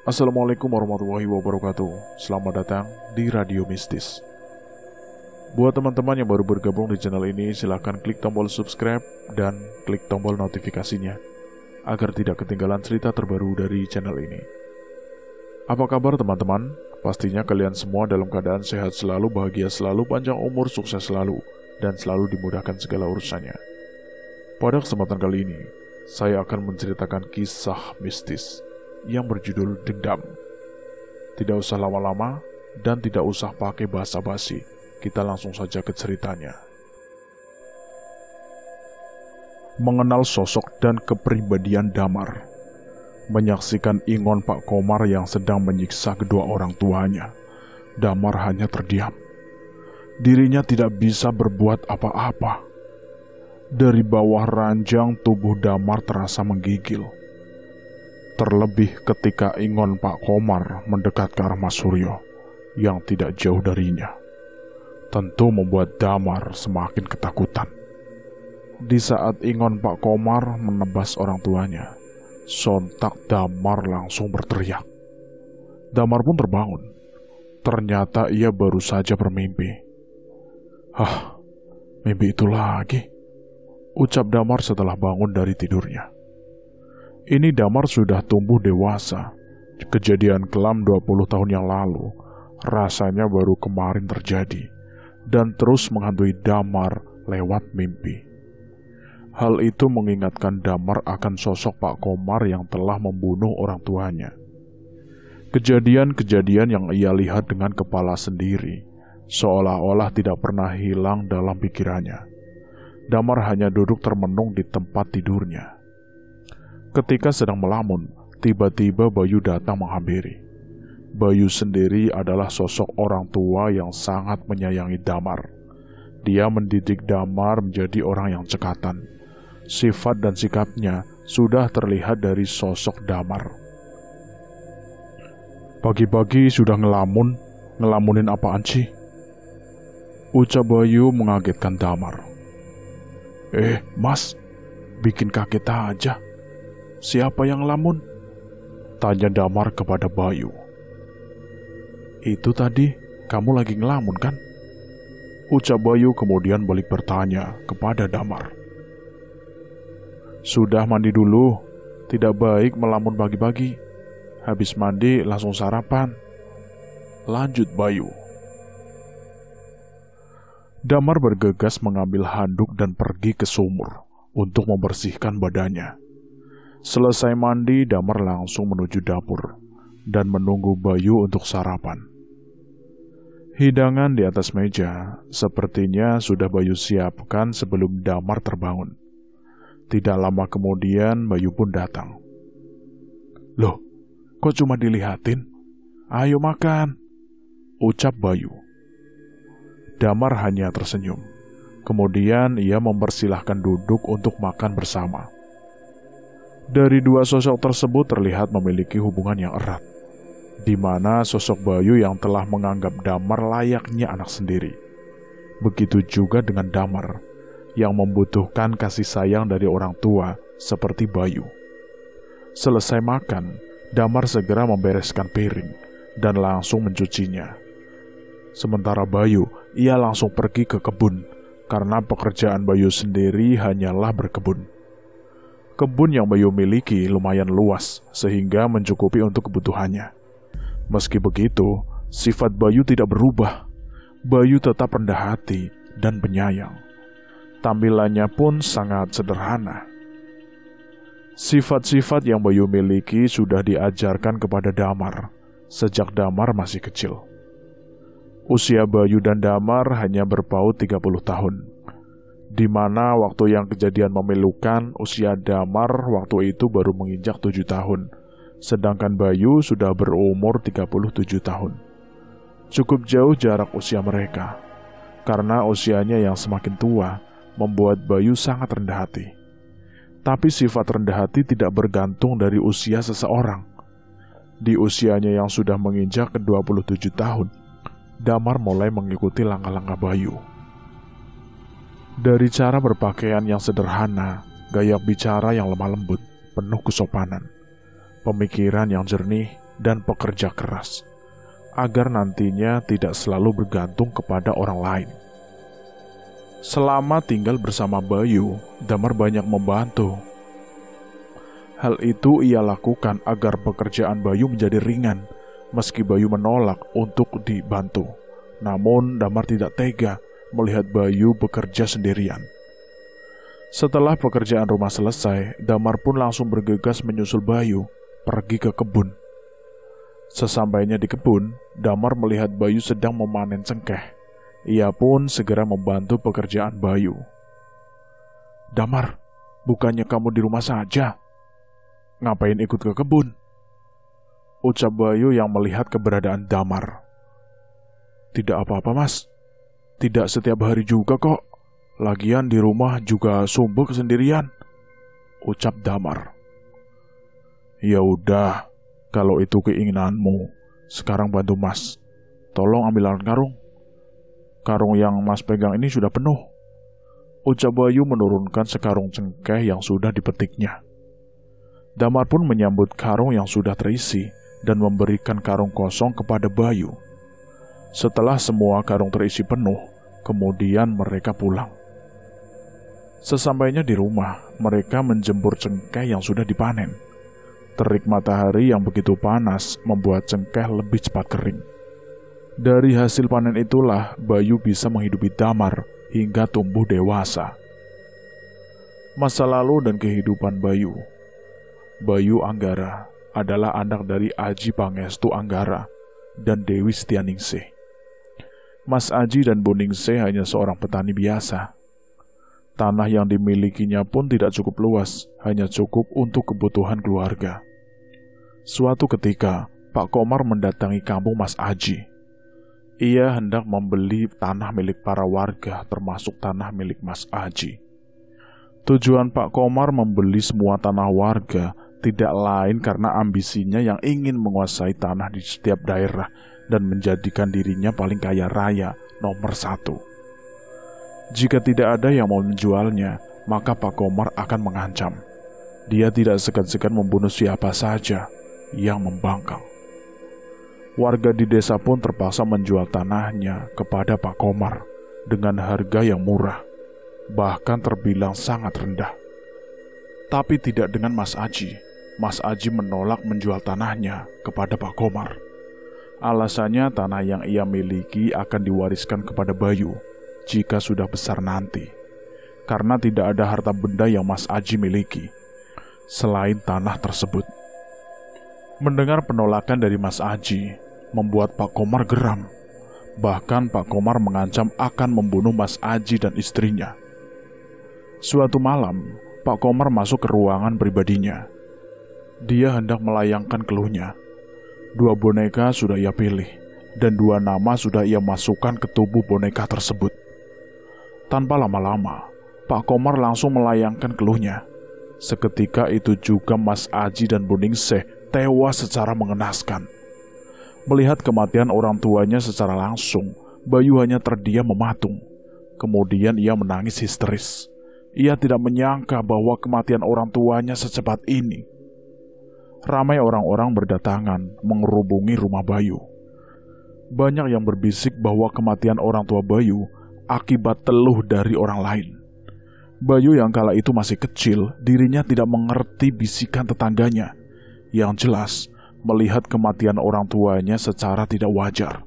Assalamualaikum warahmatullahi wabarakatuh. Selamat datang di Radio Mistis. Buat teman-teman yang baru bergabung di channel ini, silahkan klik tombol subscribe dan klik tombol notifikasinya agar tidak ketinggalan cerita terbaru dari channel ini. Apa kabar teman-teman? Pastinya kalian semua dalam keadaan sehat selalu, bahagia selalu, panjang umur, sukses selalu, dan selalu dimudahkan segala urusannya. Pada kesempatan kali ini, saya akan menceritakan kisah mistis yang berjudul Dendam. Tidak usah lama-lama dan tidak usah pakai basa-basi, kita langsung saja ke ceritanya. Mengenal sosok dan kepribadian Damar. Menyaksikan ingon Pak Komar yang sedang menyiksa kedua orang tuanya, Damar hanya terdiam. Dirinya tidak bisa berbuat apa-apa. Dari bawah ranjang tubuh Damar terasa menggigil. Terlebih ketika ingon Pak Komar mendekat ke arah Mas Suryo yang tidak jauh darinya. Tentu membuat Damar semakin ketakutan. Di saat ingon Pak Komar menebas orang tuanya, sontak Damar langsung berteriak. Damar pun terbangun. Ternyata ia baru saja bermimpi. "Hah, mimpi itu lagi," ucap Damar setelah bangun dari tidurnya. Ini Damar sudah tumbuh dewasa. Kejadian kelam 20 tahun yang lalu rasanya baru kemarin terjadi dan terus menghantui Damar lewat mimpi. Hal itu mengingatkan Damar akan sosok Pak Komar yang telah membunuh orang tuanya. Kejadian-kejadian yang ia lihat dengan kepala sendiri seolah-olah tidak pernah hilang dalam pikirannya. Damar hanya duduk termenung di tempat tidurnya. Ketika sedang melamun, tiba-tiba Bayu datang menghampiri. Bayu sendiri adalah sosok orang tua yang sangat menyayangi Damar. Dia mendidik Damar menjadi orang yang cekatan. Sifat dan sikapnya sudah terlihat dari sosok Damar. "Pagi-pagi sudah ngelamunin apaan sih?" ucap Bayu mengagetkan Damar. Mas, bikin kaget aja. Siapa yang ngelamun?" tanya Damar kepada Bayu. "Itu tadi, kamu lagi ngelamun kan?" ucap Bayu kemudian balik bertanya kepada Damar. "Sudah mandi dulu, tidak baik melamun pagi-pagi. Habis mandi langsung sarapan," lanjut Bayu. Damar bergegas mengambil handuk dan pergi ke sumur untuk membersihkan badannya. Selesai mandi, Damar langsung menuju dapur dan menunggu Bayu untuk sarapan. Hidangan di atas meja sepertinya sudah Bayu siapkan sebelum Damar terbangun. Tidak lama kemudian Bayu pun datang. "Loh, kok cuma dilihatin? Ayo makan," ucap Bayu. Damar hanya tersenyum. Kemudian ia mempersilahkan duduk untuk makan bersama. Dari dua sosok tersebut terlihat memiliki hubungan yang erat, di mana sosok Bayu yang telah menganggap Damar layaknya anak sendiri. Begitu juga dengan Damar yang membutuhkan kasih sayang dari orang tua seperti Bayu. Selesai makan, Damar segera membereskan piring dan langsung mencucinya. Sementara Bayu, ia langsung pergi ke kebun karena pekerjaan Bayu sendiri hanyalah berkebun. Kebun yang Bayu miliki lumayan luas sehingga mencukupi untuk kebutuhannya. Meski begitu, sifat Bayu tidak berubah. Bayu tetap rendah hati dan penyayang. Tampilannya pun sangat sederhana. Sifat-sifat yang Bayu miliki sudah diajarkan kepada Damar sejak Damar masih kecil. Usia Bayu dan Damar hanya berpaut 30 tahun. Di mana waktu yang kejadian memilukan, usia Damar waktu itu baru menginjak 7 tahun, sedangkan Bayu sudah berumur 37 tahun. Cukup jauh jarak usia mereka. Karena usianya yang semakin tua, membuat Bayu sangat rendah hati. Tapi sifat rendah hati tidak bergantung dari usia seseorang. Di usianya yang sudah menginjak ke 27 tahun, Damar mulai mengikuti langkah-langkah Bayu. Dari cara berpakaian yang sederhana, gaya bicara yang lemah lembut, penuh kesopanan, pemikiran yang jernih, dan pekerja keras, agar nantinya tidak selalu bergantung kepada orang lain. Selama tinggal bersama Bayu, Damar banyak membantu. Hal itu ia lakukan agar pekerjaan Bayu menjadi ringan, meski Bayu menolak untuk dibantu. Namun Damar tidak tega melihat Bayu bekerja sendirian. Setelah pekerjaan rumah selesai, Damar pun langsung bergegas menyusul Bayu pergi ke kebun. Sesampainya di kebun, Damar melihat Bayu sedang memanen cengkeh. Ia pun segera membantu pekerjaan Bayu. "Damar, bukannya kamu di rumah saja? Ngapain ikut ke kebun?" ucap Bayu yang melihat keberadaan Damar. "Tidak apa-apa, Mas. Tidak setiap hari juga kok. Lagian di rumah juga sumbek sendirian," ucap Damar. "Ya udah, kalau itu keinginanmu, sekarang bantu Mas. Tolong ambil alat karung. Karung yang Mas pegang ini sudah penuh," ucap Bayu menurunkan sekarung cengkeh yang sudah dipetiknya. Damar pun menyambut karung yang sudah terisi dan memberikan karung kosong kepada Bayu. Setelah semua karung terisi penuh, kemudian mereka pulang. Sesampainya di rumah, mereka menjemur cengkeh yang sudah dipanen. Terik matahari yang begitu panas membuat cengkeh lebih cepat kering. Dari hasil panen itulah Bayu bisa menghidupi Damar hingga tumbuh dewasa. Masa lalu dan kehidupan Bayu. Bayu Anggara adalah anak dari Aji Pangestu Anggara dan Dewi Setianingsih. Mas Aji dan Bu Ningsih hanya seorang petani biasa. Tanah yang dimilikinya pun tidak cukup luas, hanya cukup untuk kebutuhan keluarga. Suatu ketika, Pak Komar mendatangi kampung Mas Aji. Ia hendak membeli tanah milik para warga, termasuk tanah milik Mas Aji. Tujuan Pak Komar membeli semua tanah warga tidak lain karena ambisinya yang ingin menguasai tanah di setiap daerah dan menjadikan dirinya paling kaya raya nomor 1. Jika tidak ada yang mau menjualnya, maka Pak Komar akan mengancam. Dia tidak segan-segan membunuh siapa saja yang membangkang. Warga di desa pun terpaksa menjual tanahnya kepada Pak Komar dengan harga yang murah, bahkan terbilang sangat rendah. Tapi tidak dengan Mas Aji. Mas Aji menolak menjual tanahnya kepada Pak Komar. Alasannya tanah yang ia miliki akan diwariskan kepada Bayu jika sudah besar nanti, karena tidak ada harta benda yang Mas Aji miliki selain tanah tersebut. Mendengar penolakan dari Mas Aji membuat Pak Komar geram. Bahkan Pak Komar mengancam akan membunuh Mas Aji dan istrinya. Suatu malam, Pak Komar masuk ke ruangan pribadinya. Dia hendak melayangkan keluhnya. 2 boneka sudah ia pilih, dan 2 nama sudah ia masukkan ke tubuh boneka tersebut. Tanpa lama-lama, Pak Komar langsung melayangkan keluhnya. Seketika itu juga Mas Aji dan Bu Ningsih tewas secara mengenaskan. Melihat kematian orang tuanya secara langsung, Bayu hanya terdiam mematung. Kemudian ia menangis histeris. Ia tidak menyangka bahwa kematian orang tuanya secepat ini. Ramai orang-orang berdatangan mengerubungi rumah Bayu. Banyak yang berbisik bahwa kematian orang tua Bayu akibat teluh dari orang lain. Bayu yang kala itu masih kecil, dirinya tidak mengerti bisikan tetangganya. Yang jelas, melihat kematian orang tuanya secara tidak wajar.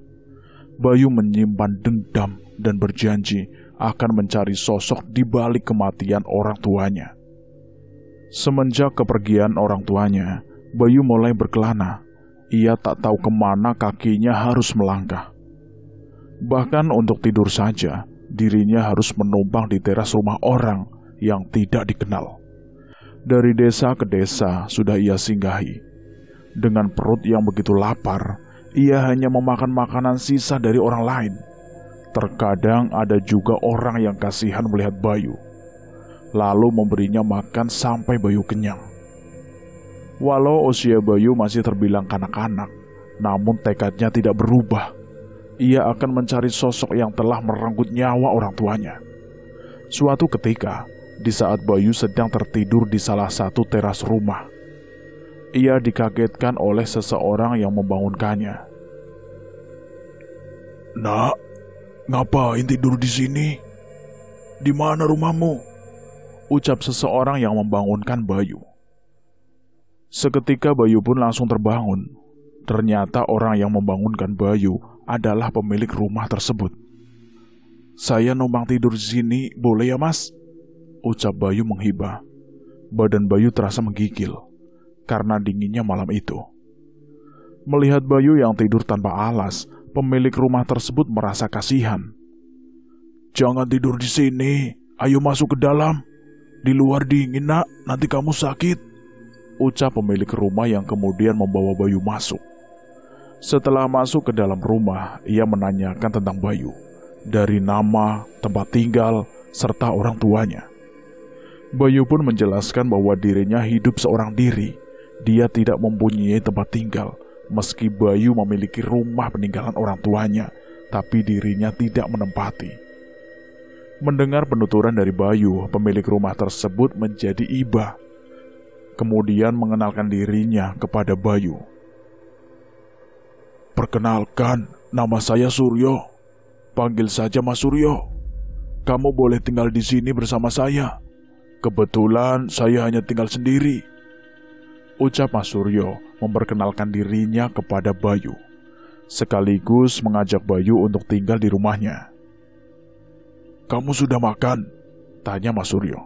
Bayu menyimpan dendam dan berjanji akan mencari sosok di balik kematian orang tuanya. Semenjak kepergian orang tuanya, Bayu mulai berkelana. Ia tak tahu kemana kakinya harus melangkah. Bahkan untuk tidur saja, dirinya harus menumpang di teras rumah orang yang tidak dikenal. Dari desa ke desa sudah ia singgahi. Dengan perut yang begitu lapar, ia hanya memakan makanan sisa dari orang lain. Terkadang ada juga orang yang kasihan melihat Bayu, lalu memberinya makan sampai Bayu kenyang. Walau usia Bayu masih terbilang kanak-kanak, namun tekadnya tidak berubah. Ia akan mencari sosok yang telah merenggut nyawa orang tuanya. Suatu ketika, di saat Bayu sedang tertidur di salah satu teras rumah, ia dikagetkan oleh seseorang yang membangunkannya. "Nak, ngapain tidur di sini? Di mana rumahmu?" ucap seseorang yang membangunkan Bayu. Seketika Bayu pun langsung terbangun. Ternyata orang yang membangunkan Bayu adalah pemilik rumah tersebut. "Saya numpang tidur di sini, boleh ya mas?" ucap Bayu menghibah. Badan Bayu terasa menggigil karena dinginnya malam itu. Melihat Bayu yang tidur tanpa alas, pemilik rumah tersebut merasa kasihan. "Jangan tidur di sini, ayo masuk ke dalam. Di luar dingin nak, nanti kamu sakit," ucap pemilik rumah yang kemudian membawa Bayu masuk. Setelah masuk ke dalam rumah, ia menanyakan tentang Bayu, dari nama, tempat tinggal, serta orang tuanya. Bayu pun menjelaskan bahwa dirinya hidup seorang diri. Dia tidak mempunyai tempat tinggal, meski Bayu memiliki rumah peninggalan orang tuanya, tapi dirinya tidak menempati. Mendengar penuturan dari Bayu, pemilik rumah tersebut menjadi iba. Kemudian mengenalkan dirinya kepada Bayu. "Perkenalkan, nama saya Suryo. Panggil saja Mas Suryo. Kamu boleh tinggal di sini bersama saya. Kebetulan saya hanya tinggal sendiri," ucap Mas Suryo memperkenalkan dirinya kepada Bayu, sekaligus mengajak Bayu untuk tinggal di rumahnya. "Kamu sudah makan?" tanya Mas Suryo.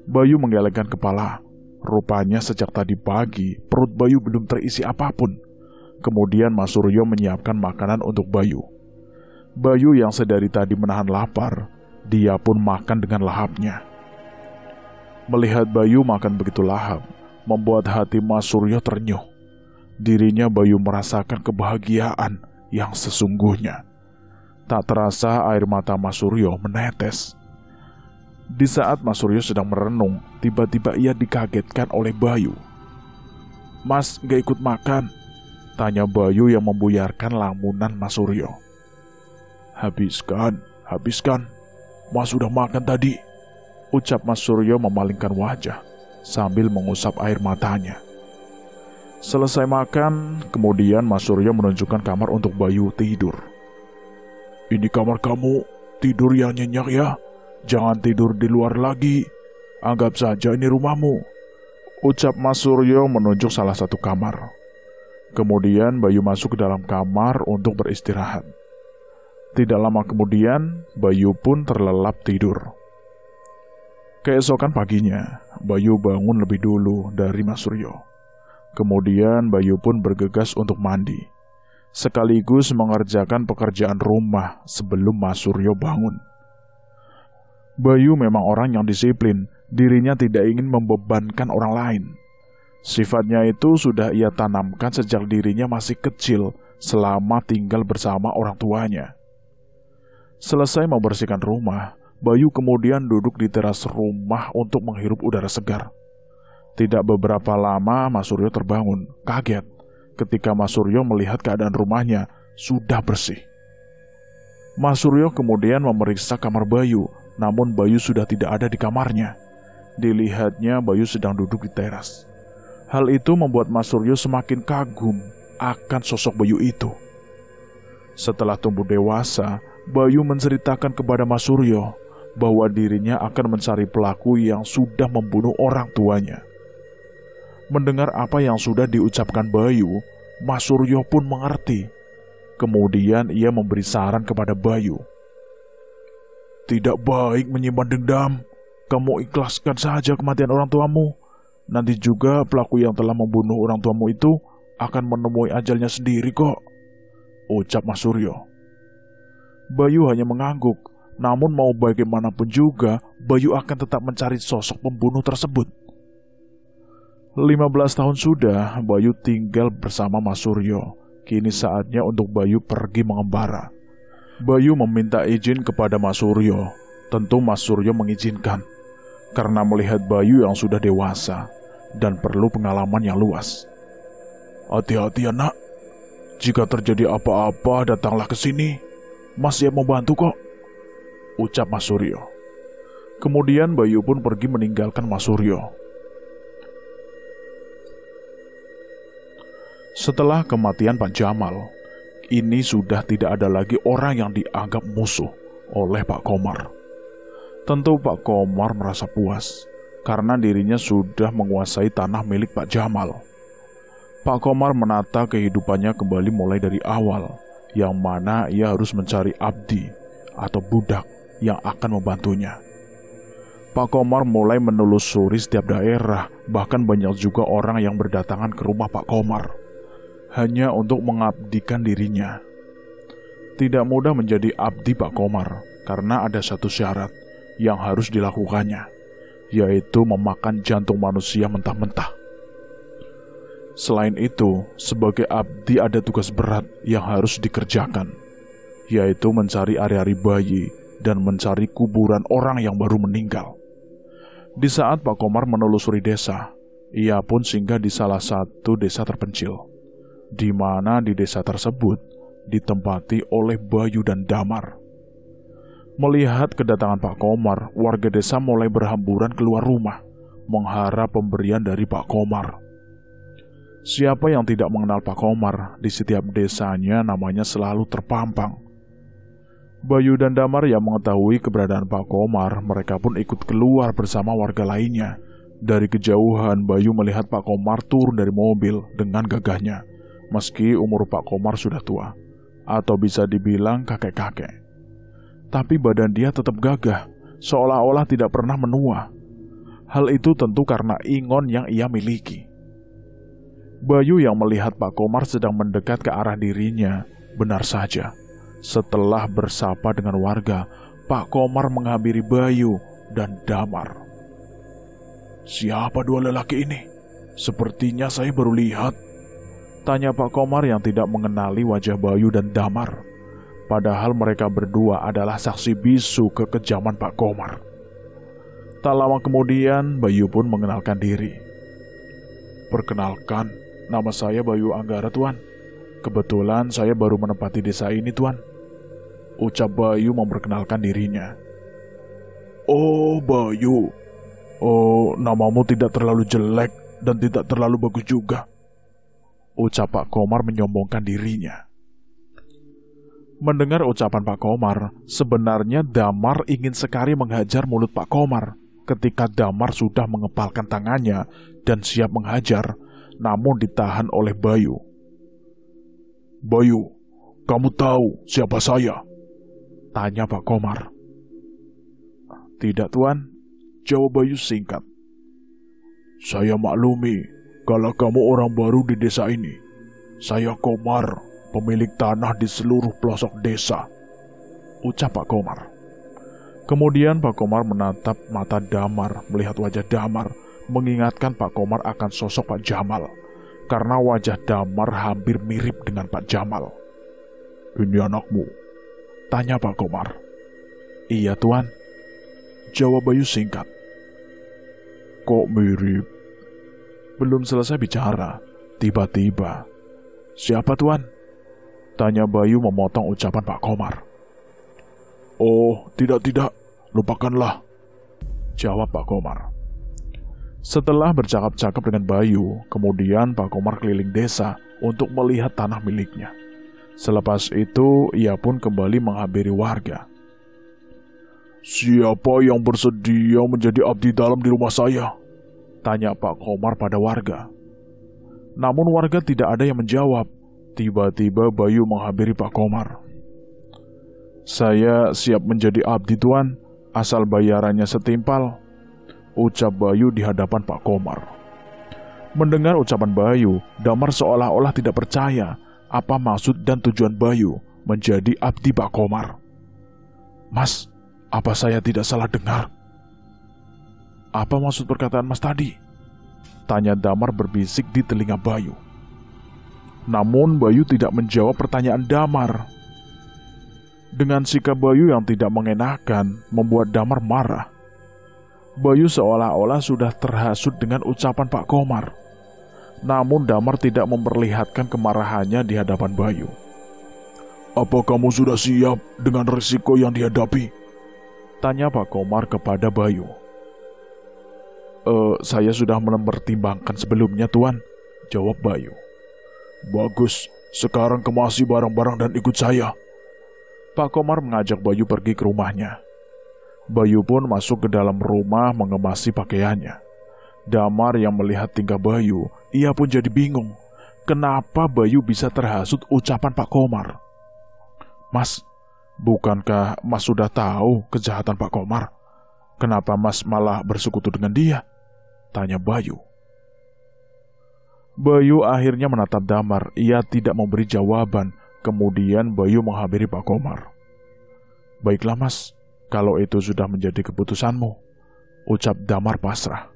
Bayu menggelengkan kepala. Rupanya sejak tadi pagi perut Bayu belum terisi apapun. Kemudian Mas Suryo menyiapkan makanan untuk Bayu. Bayu yang sedari tadi menahan lapar, dia pun makan dengan lahapnya. Melihat Bayu makan begitu lahap, membuat hati Mas Suryo ternyuh. Dirinya Bayu merasakan kebahagiaan yang sesungguhnya. Tak terasa air mata Mas Suryo menetes. Di saat Mas Suryo sedang merenung, tiba-tiba ia dikagetkan oleh Bayu. "Mas, gak ikut makan?" tanya Bayu yang membuyarkan lamunan Mas Suryo. Habiskan. Mas sudah makan tadi," ucap Mas Suryo memalingkan wajah sambil mengusap air matanya. Selesai makan, kemudian Mas Suryo menunjukkan kamar untuk Bayu tidur. "Ini kamar kamu, tidur yang nyenyak ya. Jangan tidur di luar lagi. Anggap saja ini rumahmu," ucap Mas Suryo menunjuk salah satu kamar. Kemudian Bayu masuk ke dalam kamar untuk beristirahat. Tidak lama kemudian, Bayu pun terlelap tidur. Keesokan paginya, Bayu bangun lebih dulu dari Mas Suryo. Kemudian Bayu pun bergegas untuk mandi, sekaligus mengerjakan pekerjaan rumah sebelum Mas Suryo bangun. Bayu memang orang yang disiplin, dirinya tidak ingin membebankan orang lain. Sifatnya itu sudah ia tanamkan sejak dirinya masih kecil selama tinggal bersama orang tuanya. Selesai membersihkan rumah, Bayu kemudian duduk di teras rumah untuk menghirup udara segar. Tidak beberapa lama Mas Suryo terbangun, kaget ketika Mas Suryo melihat keadaan rumahnya sudah bersih. Mas Suryo kemudian memeriksa kamar Bayu, namun Bayu sudah tidak ada di kamarnya. Dilihatnya Bayu sedang duduk di teras. Hal itu membuat Mas Suryo semakin kagum akan sosok Bayu itu. Setelah tumbuh dewasa, Bayu menceritakan kepada Mas Suryo bahwa dirinya akan mencari pelaku yang sudah membunuh orang tuanya. Mendengar apa yang sudah diucapkan Bayu, Mas Suryo pun mengerti. Kemudian ia memberi saran kepada Bayu. "Tidak baik menyimpan dendam. Kamu ikhlaskan saja kematian orang tuamu. Nanti juga pelaku yang telah membunuh orang tuamu itu akan menemui ajalnya sendiri kok," ucap Mas Suryo. Bayu hanya mengangguk, namun mau bagaimanapun juga Bayu akan tetap mencari sosok pembunuh tersebut. 15 tahun sudah Bayu tinggal bersama Mas Suryo. Kini saatnya untuk Bayu pergi mengembara. Bayu meminta izin kepada Mas Suryo. Tentu Mas Suryo mengizinkan, karena melihat Bayu yang sudah dewasa dan perlu pengalaman yang luas. "Hati-hati ya nak. Jika terjadi apa-apa datanglah ke sini. Mas siap membantu kok," ucap Mas Suryo. Kemudian Bayu pun pergi meninggalkan Mas Suryo. Setelah kematian Pak Jamal, ini sudah tidak ada lagi orang yang dianggap musuh oleh Pak Komar. Tentu Pak Komar merasa puas karena dirinya sudah menguasai tanah milik Pak Jamal. Pak Komar menata kehidupannya kembali mulai dari awal, yang mana ia harus mencari abdi atau budak yang akan membantunya. Pak Komar mulai menelusuri setiap daerah, bahkan banyak juga orang yang berdatangan ke rumah Pak Komar hanya untuk mengabdikan dirinya. Tidak mudah menjadi abdi Pak Komar karena ada satu syarat yang harus dilakukannya, yaitu memakan jantung manusia mentah-mentah. Selain itu, sebagai abdi ada tugas berat yang harus dikerjakan, yaitu mencari ari-ari bayi dan mencari kuburan orang yang baru meninggal. Di saat Pak Komar menelusuri desa, ia pun singgah di salah satu desa terpencil, di mana di desa tersebut ditempati oleh Bayu dan Damar. Melihat kedatangan Pak Komar, warga desa mulai berhamburan keluar rumah, mengharap pemberian dari Pak Komar. Siapa yang tidak mengenal Pak Komar, di setiap desanya namanya selalu terpampang. Bayu dan Damar yang mengetahui keberadaan Pak Komar, mereka pun ikut keluar bersama warga lainnya. Dari kejauhan, Bayu melihat Pak Komar turun dari mobil dengan gagahnya, meski umur Pak Komar sudah tua, atau bisa dibilang kakek-kakek. Tapi badan dia tetap gagah, seolah-olah tidak pernah menua. Hal itu tentu karena ingon yang ia miliki. Bayu yang melihat Pak Komar sedang mendekat ke arah dirinya, benar saja. Setelah bersapa dengan warga, Pak Komar menghampiri Bayu dan Damar. "Siapa dua lelaki ini? Sepertinya saya baru lihat," tanya Pak Komar yang tidak mengenali wajah Bayu dan Damar. Padahal mereka berdua adalah saksi bisu kekejaman Pak Komar. Tak lama kemudian, Bayu pun mengenalkan diri. "Perkenalkan, nama saya Bayu Anggara, Tuan. Kebetulan saya baru menempati desa ini, Tuan," ucap Bayu memperkenalkan dirinya. "Oh, Bayu. Oh, namamu tidak terlalu jelek dan tidak terlalu bagus juga," ucap Pak Komar menyombongkan dirinya. Mendengar ucapan Pak Komar, sebenarnya Damar ingin sekali menghajar mulut Pak Komar ketika Damar sudah mengepalkan tangannya dan siap menghajar, namun ditahan oleh Bayu. "Bayu, kamu tahu siapa saya?" tanya Pak Komar. "Tidak, Tuan," jawab Bayu singkat. "Saya maklumi kalau kamu orang baru di desa ini. Saya Komar, pemilik tanah di seluruh pelosok desa," ucap Pak Komar. Kemudian Pak Komar menatap mata Damar, melihat wajah Damar, mengingatkan Pak Komar akan sosok Pak Jamal, karena wajah Damar hampir mirip dengan Pak Jamal. "Ini anakmu?" tanya Pak Komar. "Iya, Tuan," jawab Bayu singkat. "Kok mirip?" Belum selesai bicara, tiba-tiba, "Siapa, Tuan?" tanya Bayu memotong ucapan Pak Komar. "Oh, tidak, lupakanlah," jawab Pak Komar. Setelah bercakap-cakap dengan Bayu, kemudian Pak Komar keliling desa untuk melihat tanah miliknya. Selepas itu, ia pun kembali menghampiri warga. "Siapa yang bersedia menjadi abdi dalam di rumah saya?" tanya Pak Komar pada warga. Namun warga tidak ada yang menjawab. Tiba-tiba Bayu menghampiri Pak Komar. "Saya siap menjadi abdi, Tuan, asal bayarannya setimpal," ucap Bayu di hadapan Pak Komar. Mendengar ucapan Bayu, Damar seolah-olah tidak percaya apa maksud dan tujuan Bayu menjadi abdi Pak Komar. "Mas, apa saya tidak salah dengar?" "Apa maksud perkataan Mas tadi?" tanya Damar berbisik di telinga Bayu. Namun Bayu tidak menjawab pertanyaan Damar. Dengan sikap Bayu yang tidak mengenakan, membuat Damar marah. Bayu seolah-olah sudah terhasut dengan ucapan Pak Komar. Namun Damar tidak memperlihatkan kemarahannya di hadapan Bayu. "Apa kamu sudah siap dengan risiko yang dihadapi?" tanya Pak Komar kepada Bayu. Saya sudah mempertimbangkan sebelumnya, Tuan," jawab Bayu. Bagus, sekarang kemasi barang-barang dan ikut saya. Pak Komar mengajak Bayu pergi ke rumahnya. Bayu pun masuk ke dalam rumah mengemasi pakaiannya. Damar yang melihat tingkah Bayu, ia pun jadi bingung. Kenapa Bayu bisa terhasut ucapan Pak Komar? Mas, bukankah Mas sudah tahu kejahatan Pak Komar? Kenapa Mas malah bersekutu dengan dia? Tanya Bayu. Bayu akhirnya menatap Damar. Ia tidak memberi jawaban. Kemudian Bayu menghampiri Pak Komar. Baiklah Mas, kalau itu sudah menjadi keputusanmu, ucap Damar pasrah.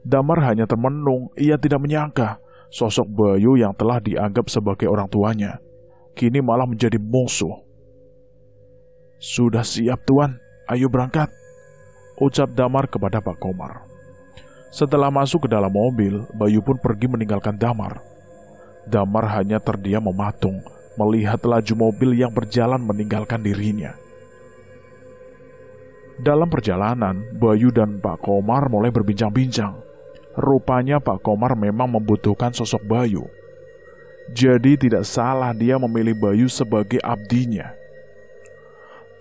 Damar hanya termenung. Ia tidak menyangka sosok Bayu yang telah dianggap sebagai orang tuanya kini malah menjadi musuh. Sudah siap Tuan, ayo berangkat, ucap Damar kepada Pak Komar. Setelah masuk ke dalam mobil, Bayu pun pergi meninggalkan Damar. Damar hanya terdiam mematung, melihat laju mobil yang berjalan meninggalkan dirinya. Dalam perjalanan, Bayu dan Pak Komar mulai berbincang-bincang. Rupanya Pak Komar memang membutuhkan sosok Bayu. Jadi tidak salah dia memilih Bayu sebagai abdinya.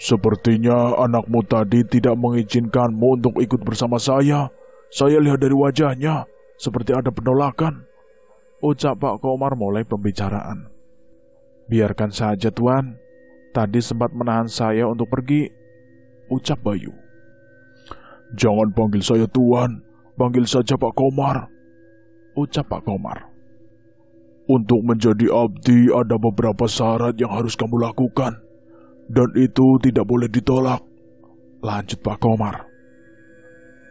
Sepertinya anakmu tadi tidak mengizinkanmu untuk ikut bersama saya. Saya lihat dari wajahnya, seperti ada penolakan, ucap Pak Komar mulai pembicaraan. Biarkan saja Tuan, tadi sempat menahan saya untuk pergi, ucap Bayu. Jangan panggil saya Tuan, panggil saja Pak Komar, ucap Pak Komar. Untuk menjadi abdi ada beberapa syarat yang harus kamu lakukan, dan itu tidak boleh ditolak, lanjut Pak Komar.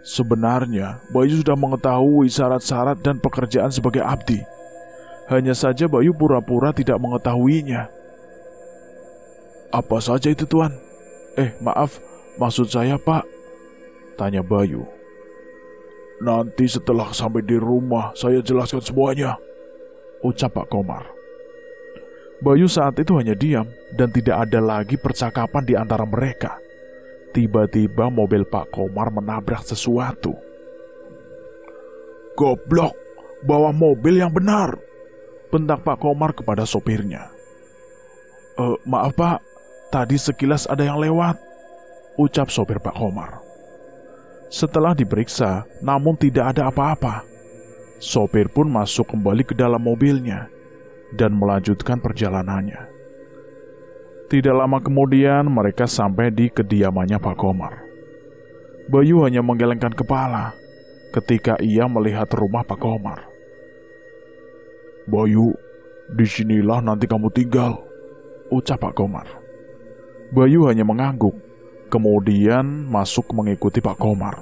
Sebenarnya Bayu sudah mengetahui syarat-syarat dan pekerjaan sebagai abdi. Hanya saja Bayu pura-pura tidak mengetahuinya. Apa saja itu Tuan? Maaf, maksud saya Pak, tanya Bayu. Nanti setelah sampai di rumah saya jelaskan semuanya, ucap Pak Komar. Bayu saat itu hanya diam dan tidak ada lagi percakapan di antara mereka. Tiba-tiba mobil Pak Komar menabrak sesuatu. Goblok, bawa mobil yang benar, bentak Pak Komar kepada sopirnya. Maaf Pak, tadi sekilas ada yang lewat, ucap sopir Pak Komar. Setelah diperiksa, namun tidak ada apa-apa. Sopir pun masuk kembali ke dalam mobilnya dan melanjutkan perjalanannya. Tidak lama kemudian mereka sampai di kediamannya Pak Komar. Bayu hanya menggelengkan kepala ketika ia melihat rumah Pak Komar. Bayu, disinilah nanti kamu tinggal, ucap Pak Komar. Bayu hanya mengangguk, kemudian masuk mengikuti Pak Komar.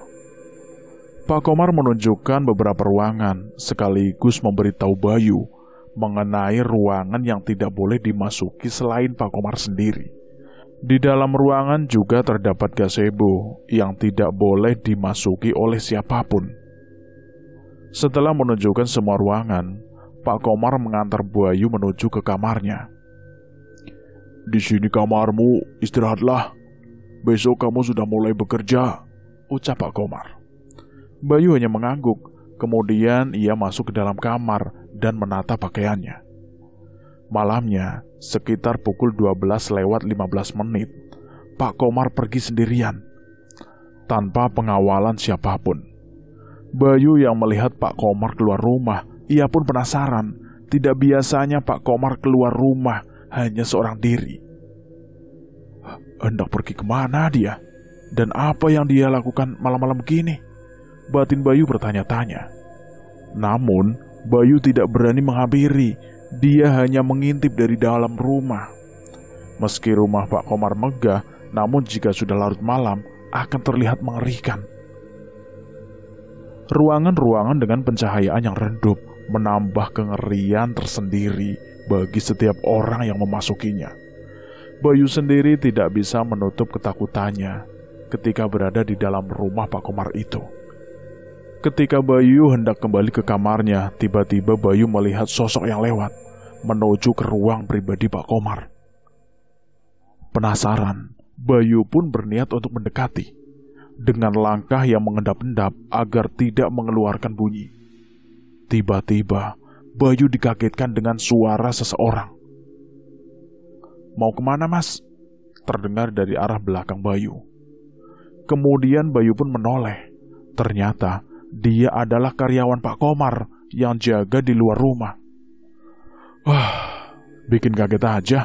Pak Komar menunjukkan beberapa ruangan sekaligus memberitahu Bayu mengenai ruangan yang tidak boleh dimasuki selain Pak Komar sendiri. Di dalam ruangan juga terdapat gazebo yang tidak boleh dimasuki oleh siapapun. Setelah menunjukkan semua ruangan, Pak Komar mengantar Bayu menuju ke kamarnya. Di sini kamarmu, istirahatlah. Besok kamu sudah mulai bekerja, ucap Pak Komar. Bayu hanya mengangguk. Kemudian ia masuk ke dalam kamar dan menata pakaiannya. Malamnya, sekitar pukul 12:15, Pak Komar pergi sendirian, tanpa pengawalan siapapun. Bayu yang melihat Pak Komar keluar rumah, ia pun penasaran. Tidak biasanya Pak Komar keluar rumah hanya seorang diri. Hendak pergi kemana dia? Dan apa yang dia lakukan malam-malam begini? Batin Bayu bertanya-tanya. Namun, Bayu tidak berani menghampiri. Dia hanya mengintip dari dalam rumah. Meski rumah Pak Komar megah, namun jika sudah larut malam, akan terlihat mengerikan. Ruangan-ruangan dengan pencahayaan yang redup menambah kengerian tersendiri bagi setiap orang yang memasukinya. Bayu sendiri tidak bisa menutup ketakutannya ketika berada di dalam rumah Pak Komar itu. Ketika Bayu hendak kembali ke kamarnya, tiba-tiba Bayu melihat sosok yang lewat, menuju ke ruang pribadi Pak Komar. Penasaran, Bayu pun berniat untuk mendekati, dengan langkah yang mengendap-endap agar tidak mengeluarkan bunyi. Tiba-tiba, Bayu dikagetkan dengan suara seseorang. "Mau kemana, Mas?" terdengar dari arah belakang Bayu. Kemudian Bayu pun menoleh. Ternyata dia adalah karyawan Pak Komar yang jaga di luar rumah. Wah, bikin kaget aja.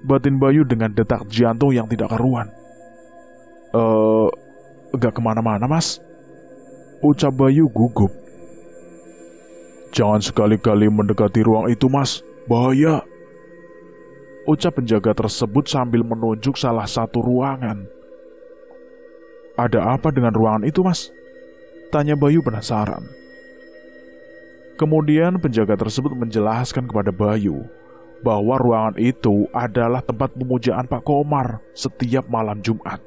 Batin Bayu dengan detak jantung yang tidak karuan. Gak kemana-mana, Mas," ucap Bayu gugup. "Jangan sekali-kali mendekati ruang itu, Mas. Bahaya," ucap penjaga tersebut sambil menunjuk salah satu ruangan. "Ada apa dengan ruangan itu, Mas?" tanya Bayu penasaran. Kemudian penjaga tersebut menjelaskan kepada Bayu bahwa ruangan itu adalah tempat pemujaan Pak Komar setiap malam Jumat.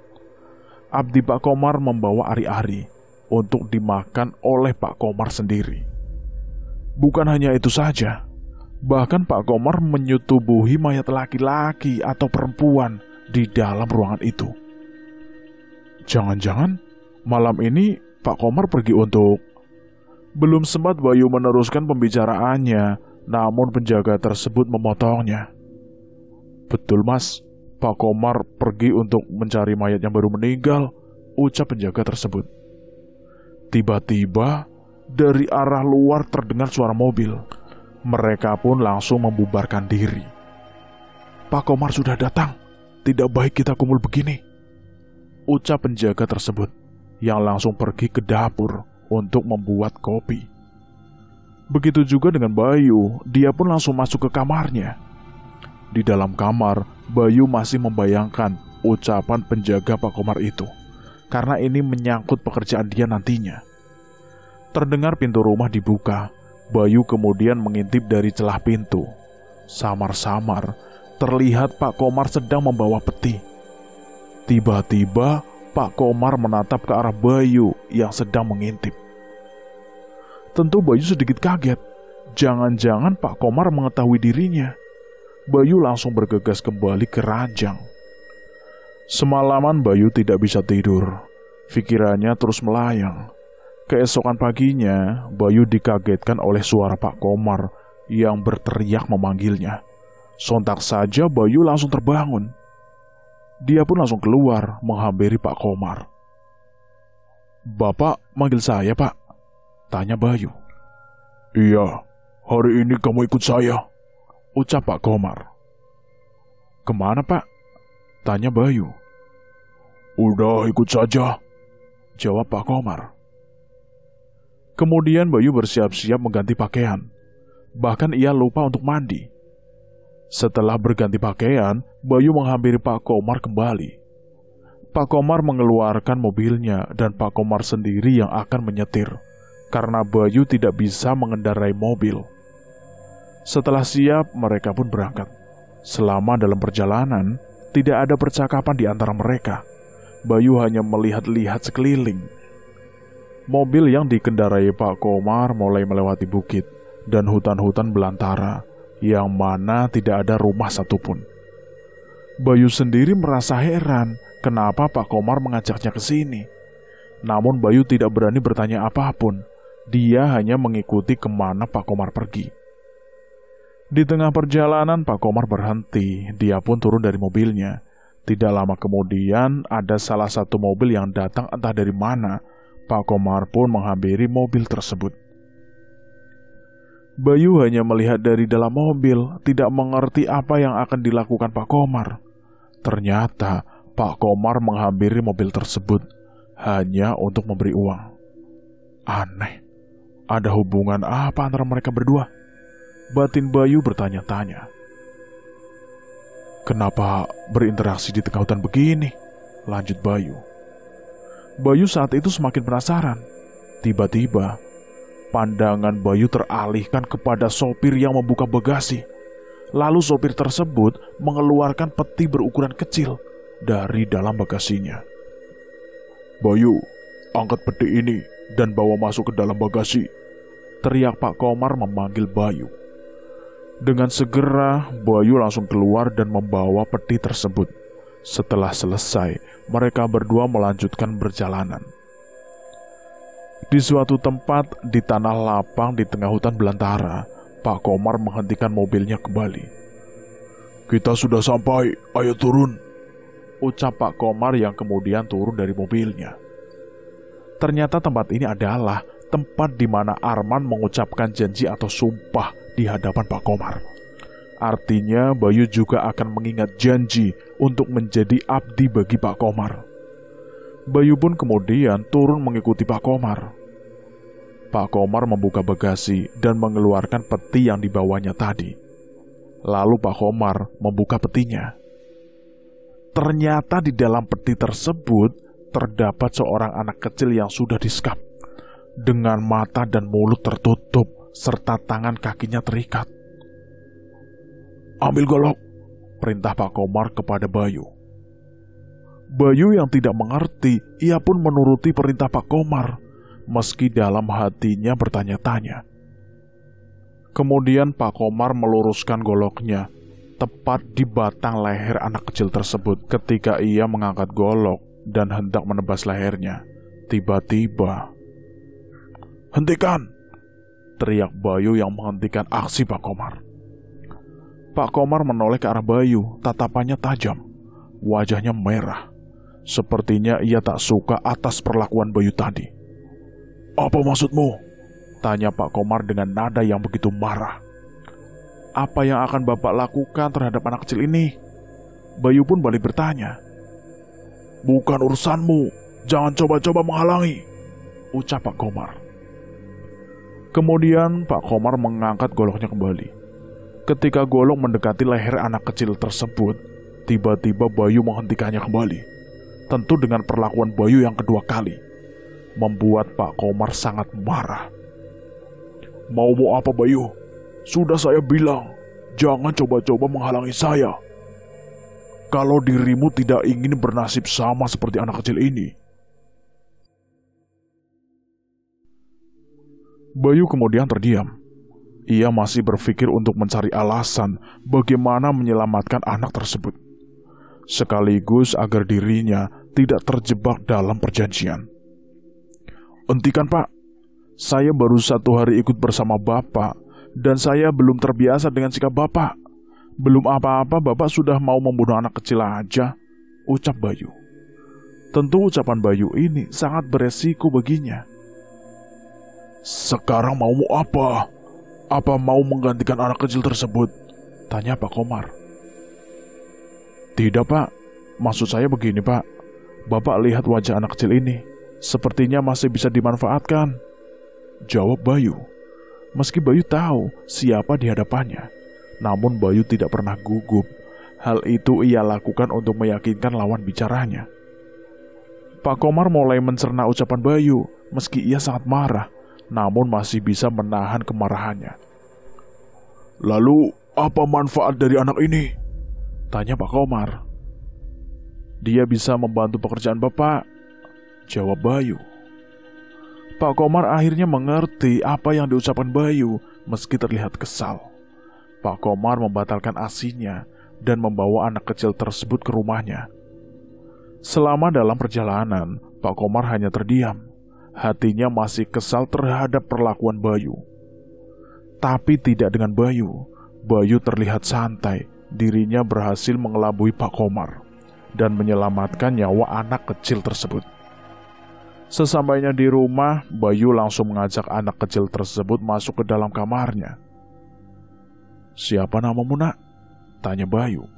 Abdi Pak Komar membawa ari-ari untuk dimakan oleh Pak Komar sendiri. Bukan hanya itu saja, bahkan Pak Komar menyetubuhi mayat laki-laki atau perempuan di dalam ruangan itu. Jangan-jangan malam ini Pak Komar pergi untuk... Belum sempat Bayu meneruskan pembicaraannya, namun penjaga tersebut memotongnya. "Betul, Mas, Pak Komar pergi untuk mencari mayat yang baru meninggal," ucap penjaga tersebut. Tiba-tiba dari arah luar terdengar suara mobil. Mereka pun langsung membubarkan diri. "Pak Komar sudah datang. Tidak baik kita kumpul begini," ucap penjaga tersebut, yang langsung pergi ke dapur untuk membuat kopi. Begitu juga dengan Bayu, dia pun langsung masuk ke kamarnya. Di dalam kamar, Bayu masih membayangkan ucapan penjaga Pak Komar itu, karena ini menyangkut pekerjaan dia nantinya. Terdengar pintu rumah dibuka. Bayu kemudian mengintip dari celah pintu. Samar-samar terlihat Pak Komar sedang membawa peti. Tiba-tiba Pak Komar menatap ke arah Bayu yang sedang mengintip. Tentu Bayu sedikit kaget. Jangan-jangan Pak Komar mengetahui dirinya. Bayu langsung bergegas kembali ke ranjang. Semalaman Bayu tidak bisa tidur. Pikirannya terus melayang. Keesokan paginya, Bayu dikagetkan oleh suara Pak Komar yang berteriak memanggilnya. Sontak saja Bayu langsung terbangun. Dia pun langsung keluar menghampiri Pak Komar. "Bapak manggil saya, Pak?" tanya Bayu. "Iya, hari ini kamu ikut saya," ucap Pak Komar. "Kemana, Pak?" tanya Bayu. "Udah ikut saja," jawab Pak Komar. Kemudian Bayu bersiap-siap mengganti pakaian. Bahkan ia lupa untuk mandi. Setelah berganti pakaian, Bayu menghampiri Pak Komar kembali. Pak Komar mengeluarkan mobilnya dan Pak Komar sendiri yang akan menyetir, karena Bayu tidak bisa mengendarai mobil. Setelah siap, mereka pun berangkat. Selama dalam perjalanan, tidak ada percakapan di antara mereka. Bayu hanya melihat-lihat sekeliling. Mobil yang dikendarai Pak Komar mulai melewati bukit dan hutan-hutan belantara, yang mana tidak ada rumah satupun. Bayu sendiri merasa heran kenapa Pak Komar mengajaknya ke sini. Namun Bayu tidak berani bertanya apapun. Dia hanya mengikuti kemana Pak Komar pergi. Di tengah perjalanan Pak Komar berhenti. Dia pun turun dari mobilnya. Tidak lama kemudian ada salah satu mobil yang datang entah dari mana. Pak Komar pun menghampiri mobil tersebut. Bayu hanya melihat dari dalam mobil, tidak mengerti apa yang akan dilakukan Pak Komar. Ternyata Pak Komar menghampiri mobil tersebut hanya untuk memberi uang. Aneh, ada hubungan apa antara mereka berdua? Batin Bayu bertanya-tanya. Kenapa berinteraksi di tengah hutan begini? Lanjut Bayu. Bayu saat itu semakin penasaran. Tiba-tiba, pandangan Bayu teralihkan kepada sopir yang membuka bagasi. Lalu sopir tersebut mengeluarkan peti berukuran kecil dari dalam bagasinya. "Bayu, angkat peti ini dan bawa masuk ke dalam bagasi," teriak Pak Komar memanggil Bayu. Dengan segera, Bayu langsung keluar dan membawa peti tersebut. Setelah selesai, mereka berdua melanjutkan perjalanan. Di suatu tempat di tanah lapang di tengah hutan belantara, Pak Komar menghentikan mobilnya kembali. "Kita sudah sampai, ayo turun," ucap Pak Komar yang kemudian turun dari mobilnya. Ternyata tempat ini adalah tempat di mana Arman mengucapkan janji atau sumpah di hadapan Pak Komar. Artinya Bayu juga akan mengingat janji untuk menjadi abdi bagi Pak Komar. Bayu pun kemudian turun mengikuti Pak Komar. Pak Komar membuka bagasi dan mengeluarkan peti yang dibawanya tadi. Lalu Pak Komar membuka petinya. Ternyata di dalam peti tersebut terdapat seorang anak kecil yang sudah disekap, dengan mata dan mulut tertutup serta tangan kakinya terikat. "Ambil golok," perintah Pak Komar kepada Bayu. Bayu yang tidak mengerti, ia pun menuruti perintah Pak Komar, meski dalam hatinya bertanya-tanya. Kemudian Pak Komar meluruskan goloknya tepat di batang leher anak kecil tersebut. Ketika ia mengangkat golok dan hendak menebas lehernya, tiba-tiba, "Hentikan!" teriak Bayu yang menghentikan aksi Pak Komar. Pak Komar menoleh ke arah Bayu, tatapannya tajam, wajahnya merah. Sepertinya ia tak suka atas perlakuan Bayu tadi. "Apa maksudmu?" tanya Pak Komar dengan nada yang begitu marah. "Apa yang akan Bapak lakukan terhadap anak kecil ini?" Bayu pun balik bertanya. "Bukan urusanmu, jangan coba-coba menghalangi," ucap Pak Komar. Kemudian Pak Komar mengangkat goloknya kembali. Ketika golok mendekati leher anak kecil tersebut, tiba-tiba Bayu menghentikannya kembali. Tentu dengan perlakuan Bayu yang kedua kali, membuat Pak Komar sangat marah. "Mau apa Bayu? Sudah saya bilang, jangan coba-coba menghalangi saya. Kalau dirimu tidak ingin bernasib sama seperti anak kecil ini." Bayu kemudian terdiam. Ia masih berpikir untuk mencari alasan bagaimana menyelamatkan anak tersebut, sekaligus agar dirinya tidak terjebak dalam perjanjian. "Hentikan Pak, saya baru 1 hari ikut bersama Bapak, dan saya belum terbiasa dengan sikap Bapak. Belum apa-apa Bapak sudah mau membunuh anak kecil aja," ucap Bayu. Tentu ucapan Bayu ini sangat beresiko baginya. "Sekarang maumu apa? Apa mau menggantikan anak kecil tersebut?" tanya Pak Komar. "Tidak Pak, maksud saya begini Pak. Bapak lihat wajah anak kecil ini, sepertinya masih bisa dimanfaatkan," jawab Bayu. Meski Bayu tahu siapa di hadapannya, namun Bayu tidak pernah gugup. Hal itu ia lakukan untuk meyakinkan lawan bicaranya. Pak Komar mulai mencerna ucapan Bayu, meski ia sangat marah, namun masih bisa menahan kemarahannya. "Lalu, apa manfaat dari anak ini?" tanya Pak Komar. "Dia bisa membantu pekerjaan Bapak," jawab Bayu. Pak Komar akhirnya mengerti apa yang diucapkan Bayu, meski terlihat kesal. Pak Komar membatalkan aksinya dan membawa anak kecil tersebut ke rumahnya. Selama dalam perjalanan, Pak Komar hanya terdiam. Hatinya masih kesal terhadap perlakuan Bayu. Tapi tidak dengan Bayu. Bayu terlihat santai, dirinya berhasil mengelabui Pak Komar dan menyelamatkan nyawa anak kecil tersebut. Sesampainya di rumah, Bayu langsung mengajak anak kecil tersebut masuk ke dalam kamarnya. "Siapa namamu nak?" tanya Bayu.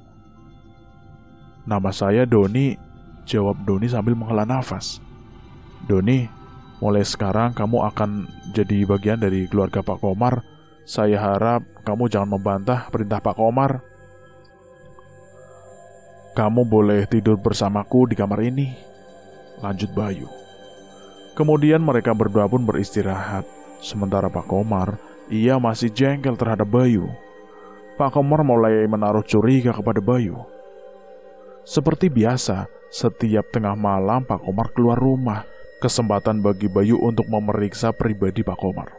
"Nama saya Doni," jawab Doni sambil menghela nafas. "Doni, mulai sekarang kamu akan jadi bagian dari keluarga Pak Komar. Saya harap kamu jangan membantah perintah Pak Komar. Kamu boleh tidur bersamaku di kamar ini," lanjut Bayu. Kemudian mereka berdua pun beristirahat. Sementara Pak Komar, ia masih jengkel terhadap Bayu. Pak Komar mulai menaruh curiga kepada Bayu. Seperti biasa, setiap tengah malam Pak Komar keluar rumah, kesempatan bagi Bayu untuk memeriksa pribadi Pak Komar.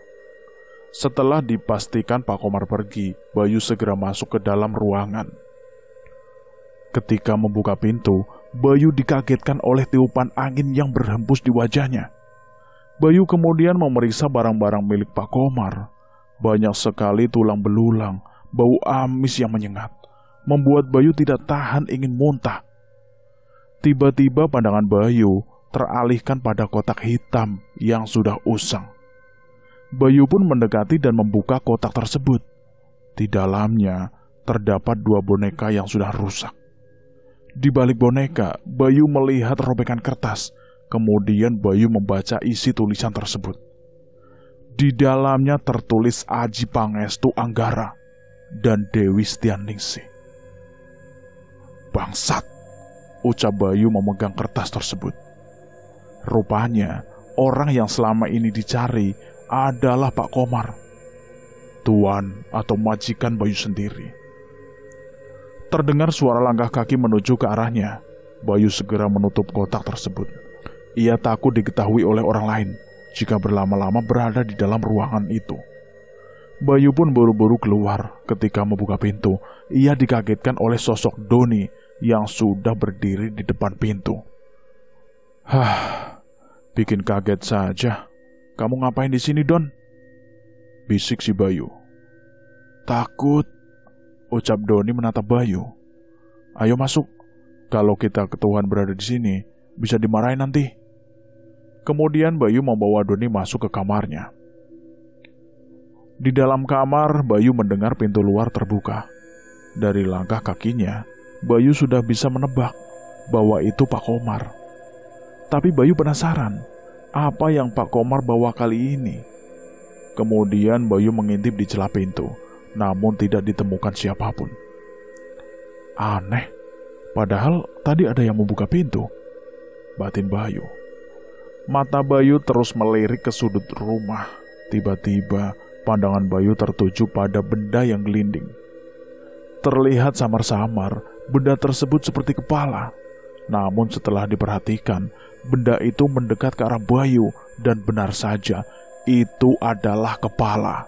Setelah dipastikan Pak Komar pergi, Bayu segera masuk ke dalam ruangan. Ketika membuka pintu, Bayu dikagetkan oleh tiupan angin yang berhembus di wajahnya. Bayu kemudian memeriksa barang-barang milik Pak Komar. Banyak sekali tulang belulang, bau amis yang menyengat, membuat Bayu tidak tahan ingin muntah. Tiba-tiba pandangan Bayu teralihkan pada kotak hitam yang sudah usang. Bayu pun mendekati dan membuka kotak tersebut. Di dalamnya terdapat 2 boneka yang sudah rusak. Di balik boneka, Bayu melihat robekan kertas. Kemudian Bayu membaca isi tulisan tersebut. Di dalamnya tertulis Aji Pangestu Anggara dan Dewi Setianingsih. "Bangsat," ucap Bayu memegang kertas tersebut. Rupanya orang yang selama ini dicari adalah Pak Komar, tuan atau majikan Bayu sendiri. Terdengar suara langkah kaki menuju ke arahnya. Bayu segera menutup kotak tersebut. Ia takut diketahui oleh orang lain jika berlama-lama berada di dalam ruangan itu. Bayu pun buru-buru keluar. Ketika membuka pintu, ia dikagetkan oleh sosok Doni yang sudah berdiri di depan pintu. Bikin kaget saja. Kamu ngapain di sini, Don?" bisik si Bayu. "Takut," ucap Doni menatap Bayu. "Ayo masuk. Kalau kita ketahuan berada di sini, bisa dimarahin nanti." Kemudian Bayu membawa Doni masuk ke kamarnya. Di dalam kamar, Bayu mendengar pintu luar terbuka. Dari langkah kakinya, Bayu sudah bisa menebak bahwa itu Pak Komar. Tapi Bayu penasaran, apa yang Pak Komar bawa kali ini? Kemudian Bayu mengintip di celah pintu, namun tidak ditemukan siapapun. Aneh, padahal tadi ada yang membuka pintu, batin Bayu. Mata Bayu terus melirik ke sudut rumah. Tiba-tiba pandangan Bayu tertuju pada benda yang gelinding. Terlihat samar-samar, benda tersebut seperti kepala. Namun setelah diperhatikan, benda itu mendekat ke arah Bayu dan benar saja, itu adalah kepala.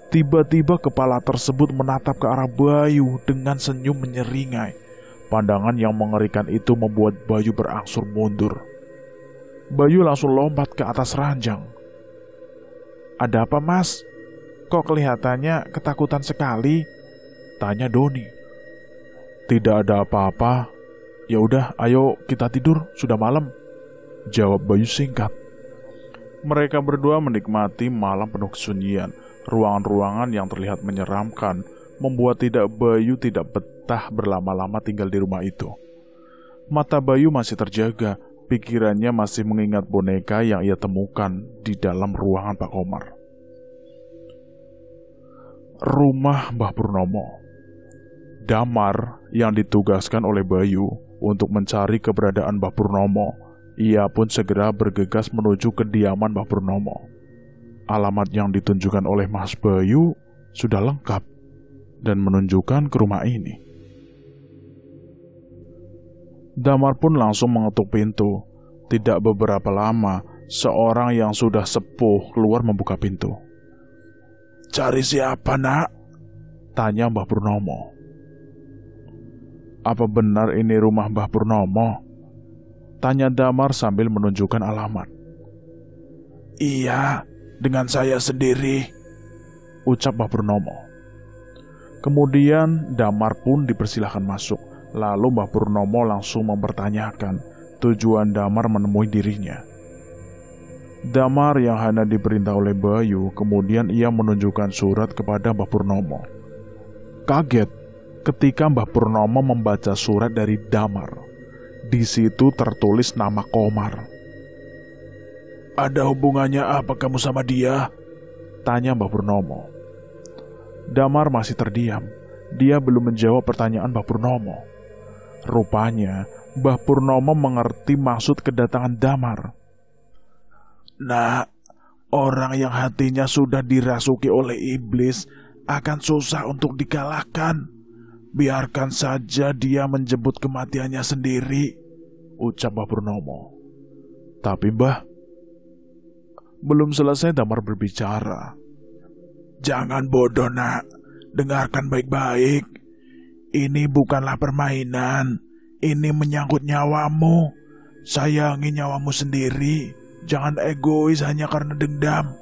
Tiba-tiba kepala tersebut menatap ke arah Bayu dengan senyum menyeringai. Pandangan yang mengerikan itu membuat Bayu berangsur mundur. Bayu langsung lompat ke atas ranjang. "Ada apa, Mas? Kok kelihatannya ketakutan sekali?" tanya Doni. "Tidak ada apa-apa. Ya udah, ayo kita tidur, sudah malam," jawab Bayu singkat. Mereka berdua menikmati malam penuh kesunyian. Ruangan-ruangan yang terlihat menyeramkan membuat Bayu tidak betah berlama-lama tinggal di rumah itu. Mata Bayu masih terjaga. Pikirannya masih mengingat boneka yang ia temukan di dalam ruangan Pak Komar. Rumah Mbah Purnomo. Damar yang ditugaskan oleh Bayu untuk mencari keberadaan Mbah Purnomo. Ia pun segera bergegas menuju kediaman Mbah Purnomo. Alamat yang ditunjukkan oleh Mas Bayu sudah lengkap dan menunjukkan ke rumah ini. Damar pun langsung mengetuk pintu. Tidak beberapa lama, seorang yang sudah sepuh keluar membuka pintu. "Cari siapa, Nak?" tanya Mbah Purnomo. "Apa benar ini rumah Mbah Purnomo?" tanya Damar sambil menunjukkan alamat. "Iya, dengan saya sendiri," ucap Mbah Purnomo. Kemudian Damar pun dipersilahkan masuk. Lalu Mbah Purnomo langsung mempertanyakan tujuan Damar menemui dirinya. Damar yang hanya diperintah oleh Bayu, kemudian ia menunjukkan surat kepada Mbah Purnomo. Kaget ketika Mbah Purnomo membaca surat dari Damar. Di situ tertulis nama Komar. "Ada hubungannya apa kamu sama dia?" tanya Mbah Purnomo. Damar masih terdiam. Dia belum menjawab pertanyaan Mbah Purnomo. Rupanya Mbah Purnomo mengerti maksud kedatangan Damar. "Nah, orang yang hatinya sudah dirasuki oleh iblis akan susah untuk dikalahkan. Biarkan saja dia menjemput kematiannya sendiri," ucap Mbah Purnomo. "Tapi Mbah..." Belum selesai Damar berbicara. "Jangan bodoh, Nak. Dengarkan baik-baik. Ini bukanlah permainan. Ini menyangkut nyawamu. Sayangi nyawamu sendiri. Jangan egois hanya karena dendam,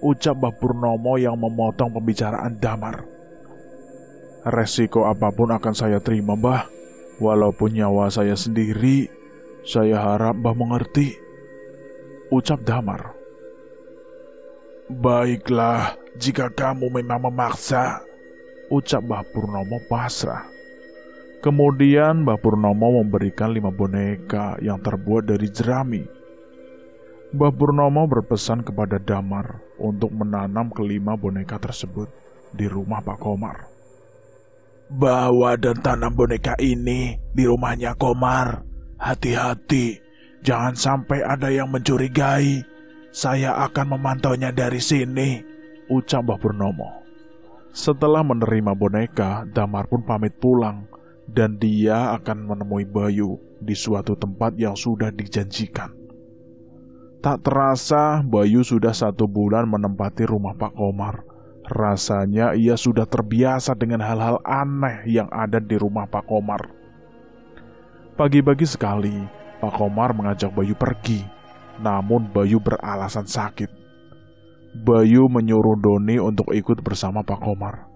ucap Mbah Purnomo yang memotong pembicaraan Damar. Resiko apapun akan saya terima, Mbah. Walaupun nyawa saya sendiri, saya harap Mbah mengerti, ucap Damar. Baiklah, jika kamu memang memaksa, ucap Mbah Purnomo pasrah. Kemudian Mbah Purnomo memberikan 5 boneka yang terbuat dari jerami. Mbah Purnomo berpesan kepada Damar untuk menanam ke-5 boneka tersebut di rumah Pak Komar. Bawa dan tanam boneka ini di rumahnya Komar. Hati-hati, jangan sampai ada yang mencurigai. Saya akan memantaunya dari sini, ucap Mbah Purnomo. Setelah menerima boneka, Damar pun pamit pulang dan dia akan menemui Bayu di suatu tempat yang sudah dijanjikan. Tak terasa, Bayu sudah 1 bulan menempati rumah Pak Komar. Rasanya ia sudah terbiasa dengan hal-hal aneh yang ada di rumah Pak Komar. Pagi-pagi sekali, Pak Komar mengajak Bayu pergi, namun Bayu beralasan sakit. Bayu menyuruh Doni untuk ikut bersama Pak Komar,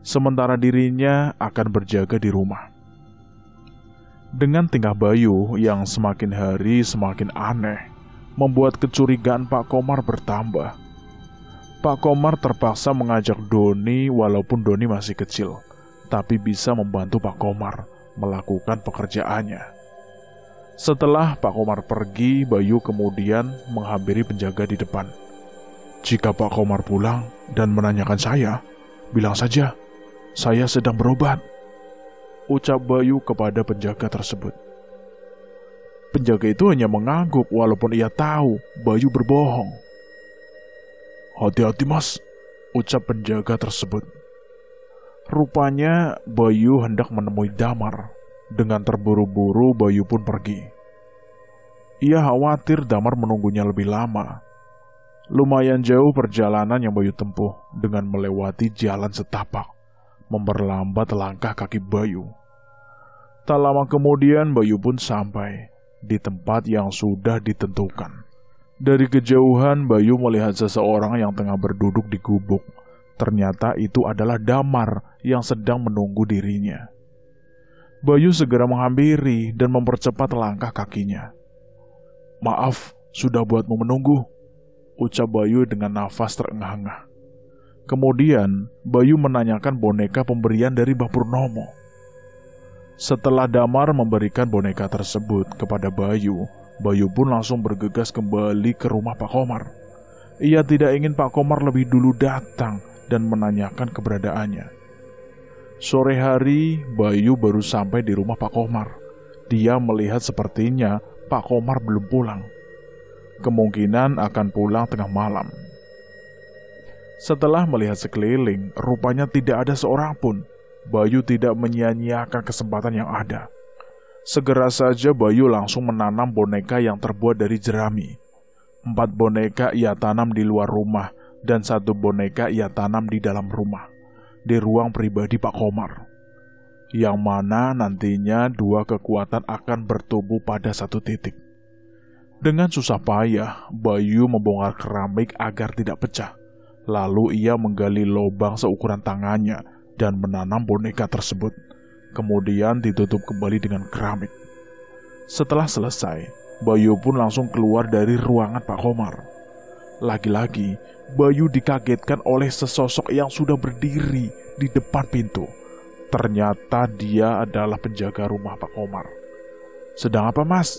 sementara dirinya akan berjaga di rumah. Dengan tingkah Bayu yang semakin hari semakin aneh, membuat kecurigaan Pak Komar bertambah. Pak Komar terpaksa mengajak Doni walaupun Doni masih kecil, tapi bisa membantu Pak Komar melakukan pekerjaannya. Setelah Pak Komar pergi, Bayu kemudian menghampiri penjaga di depan. Jika Pak Komar pulang dan menanyakan saya, bilang saja, saya sedang berobat, ucap Bayu kepada penjaga tersebut. Penjaga itu hanya mengangguk walaupun ia tahu Bayu berbohong. Hati-hati mas, ucap penjaga tersebut. Rupanya Bayu hendak menemui Damar. Dengan terburu-buru Bayu pun pergi. Ia khawatir Damar menunggunya lebih lama. Lumayan jauh perjalanan yang Bayu tempuh dengan melewati jalan setapak, memperlambat langkah kaki Bayu. Tak lama kemudian Bayu pun sampai di tempat yang sudah ditentukan. Dari kejauhan Bayu melihat seseorang yang tengah berduduk di gubuk. Ternyata itu adalah Damar yang sedang menunggu dirinya. Bayu segera menghampiri dan mempercepat langkah kakinya. Maaf, sudah buatmu menunggu, ucap Bayu dengan nafas terengah-engah. Kemudian Bayu menanyakan boneka pemberian dari Mbah Purnomo. Setelah Damar memberikan boneka tersebut kepada Bayu, Bayu pun langsung bergegas kembali ke rumah Pak Komar. Ia tidak ingin Pak Komar lebih dulu datang dan menanyakan keberadaannya. Sore hari, Bayu baru sampai di rumah Pak Komar. Dia melihat sepertinya Pak Komar belum pulang. Kemungkinan akan pulang tengah malam. Setelah melihat sekeliling, rupanya tidak ada seorang pun. Bayu tidak menyia-nyiakan kesempatan yang ada. Segera saja Bayu langsung menanam boneka yang terbuat dari jerami. 4 boneka ia tanam di luar rumah dan 1 boneka ia tanam di dalam rumah, di ruang pribadi Pak Komar. Yang mana nantinya 2 kekuatan akan bertumbuh pada 1 titik. Dengan susah payah, Bayu membongkar keramik agar tidak pecah. Lalu ia menggali lubang seukuran tangannya dan menanam boneka tersebut. Kemudian ditutup kembali dengan keramik. Setelah selesai, Bayu pun langsung keluar dari ruangan Pak Komar. Lagi-lagi, Bayu dikagetkan oleh sesosok yang sudah berdiri di depan pintu. Ternyata dia adalah penjaga rumah Pak Komar. Sedang apa mas?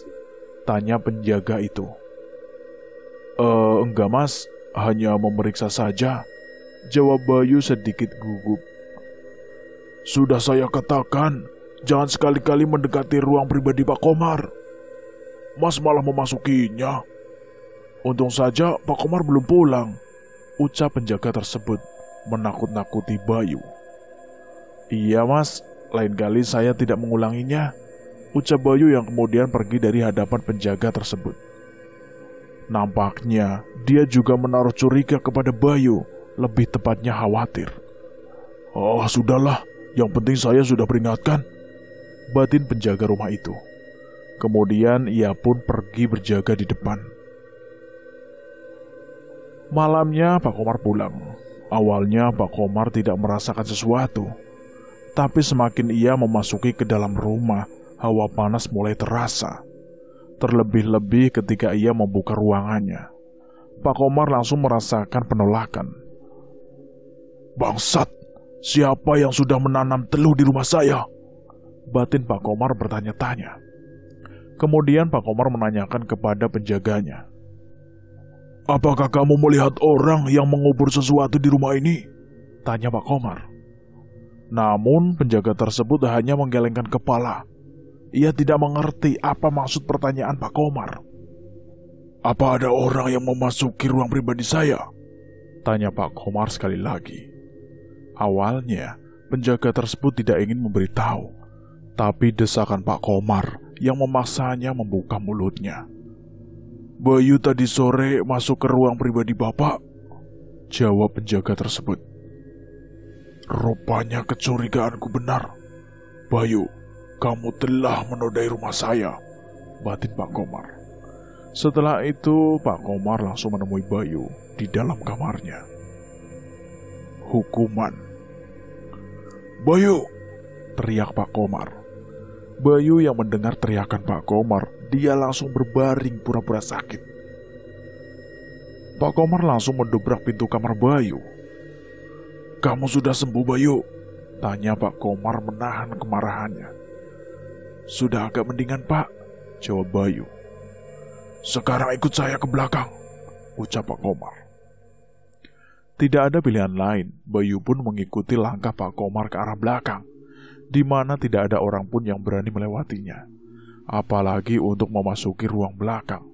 Tanya penjaga itu. Enggak mas, hanya memeriksa saja, jawab Bayu sedikit gugup. Sudah saya katakan, jangan sekali-kali mendekati ruang pribadi Pak Komar. Mas malah memasukinya. Untung saja Pak Komar belum pulang, ucap penjaga tersebut menakut-nakuti Bayu. Iya mas, lain kali saya tidak mengulanginya, ucap Bayu yang kemudian pergi dari hadapan penjaga tersebut. Nampaknya dia juga menaruh curiga kepada Bayu, lebih tepatnya khawatir. Oh sudahlah, yang penting saya sudah peringatkan, batin penjaga rumah itu. Kemudian ia pun pergi berjaga di depan. Malamnya Pak Komar pulang. Awalnya Pak Komar tidak merasakan sesuatu, tapi semakin ia memasuki ke dalam rumah, hawa panas mulai terasa. Terlebih-lebih ketika ia membuka ruangannya, Pak Komar langsung merasakan penolakan. "Bangsat, siapa yang sudah menanam teluh di rumah saya?" batin Pak Komar bertanya-tanya. Kemudian Pak Komar menanyakan kepada penjaganya, "Apakah kamu melihat orang yang mengubur sesuatu di rumah ini?" tanya Pak Komar. Namun penjaga tersebut hanya menggelengkan kepala. Ia tidak mengerti apa maksud pertanyaan Pak Komar. "Apa ada orang yang memasuki ruang pribadi saya?" tanya Pak Komar sekali lagi. Awalnya penjaga tersebut tidak ingin memberitahu, tapi desakan Pak Komar yang memaksanya membuka mulutnya. "Bayu tadi sore masuk ke ruang pribadi Bapak," jawab penjaga tersebut. "Rupanya kecurigaanku benar. Bayu, kamu telah menodai rumah saya," batin Pak Komar. Setelah itu Pak Komar langsung menemui Bayu di dalam kamarnya. "Hukuman." "Bayu!" teriak Pak Komar. Bayu yang mendengar teriakan Pak Komar, dia langsung berbaring pura-pura sakit. Pak Komar langsung mendobrak pintu kamar Bayu. "Kamu sudah sembuh, Bayu?" tanya Pak Komar menahan kemarahannya. "Sudah agak mendingan, Pak," jawab Bayu. "Sekarang ikut saya ke belakang," ucap Pak Komar. Tidak ada pilihan lain, Bayu pun mengikuti langkah Pak Komar ke arah belakang, di mana tidak ada orang pun yang berani melewatinya, apalagi untuk memasuki ruang belakang.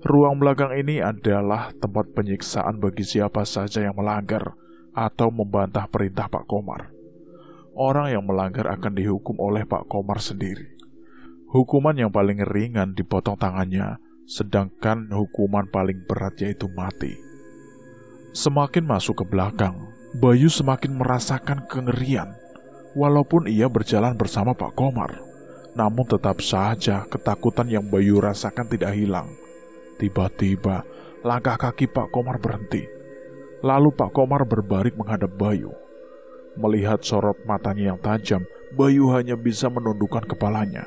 Ruang belakang ini adalah tempat penyiksaan bagi siapa saja yang melanggar atau membantah perintah Pak Komar. Orang yang melanggar akan dihukum oleh Pak Komar sendiri. Hukuman yang paling ringan dipotong tangannya, sedangkan hukuman paling berat yaitu mati. Semakin masuk ke belakang, Bayu semakin merasakan kengerian. Walaupun ia berjalan bersama Pak Komar, namun tetap saja ketakutan yang Bayu rasakan tidak hilang. Tiba-tiba, langkah kaki Pak Komar berhenti. Lalu Pak Komar berbalik menghadap Bayu. Melihat sorot matanya yang tajam, Bayu hanya bisa menundukkan kepalanya.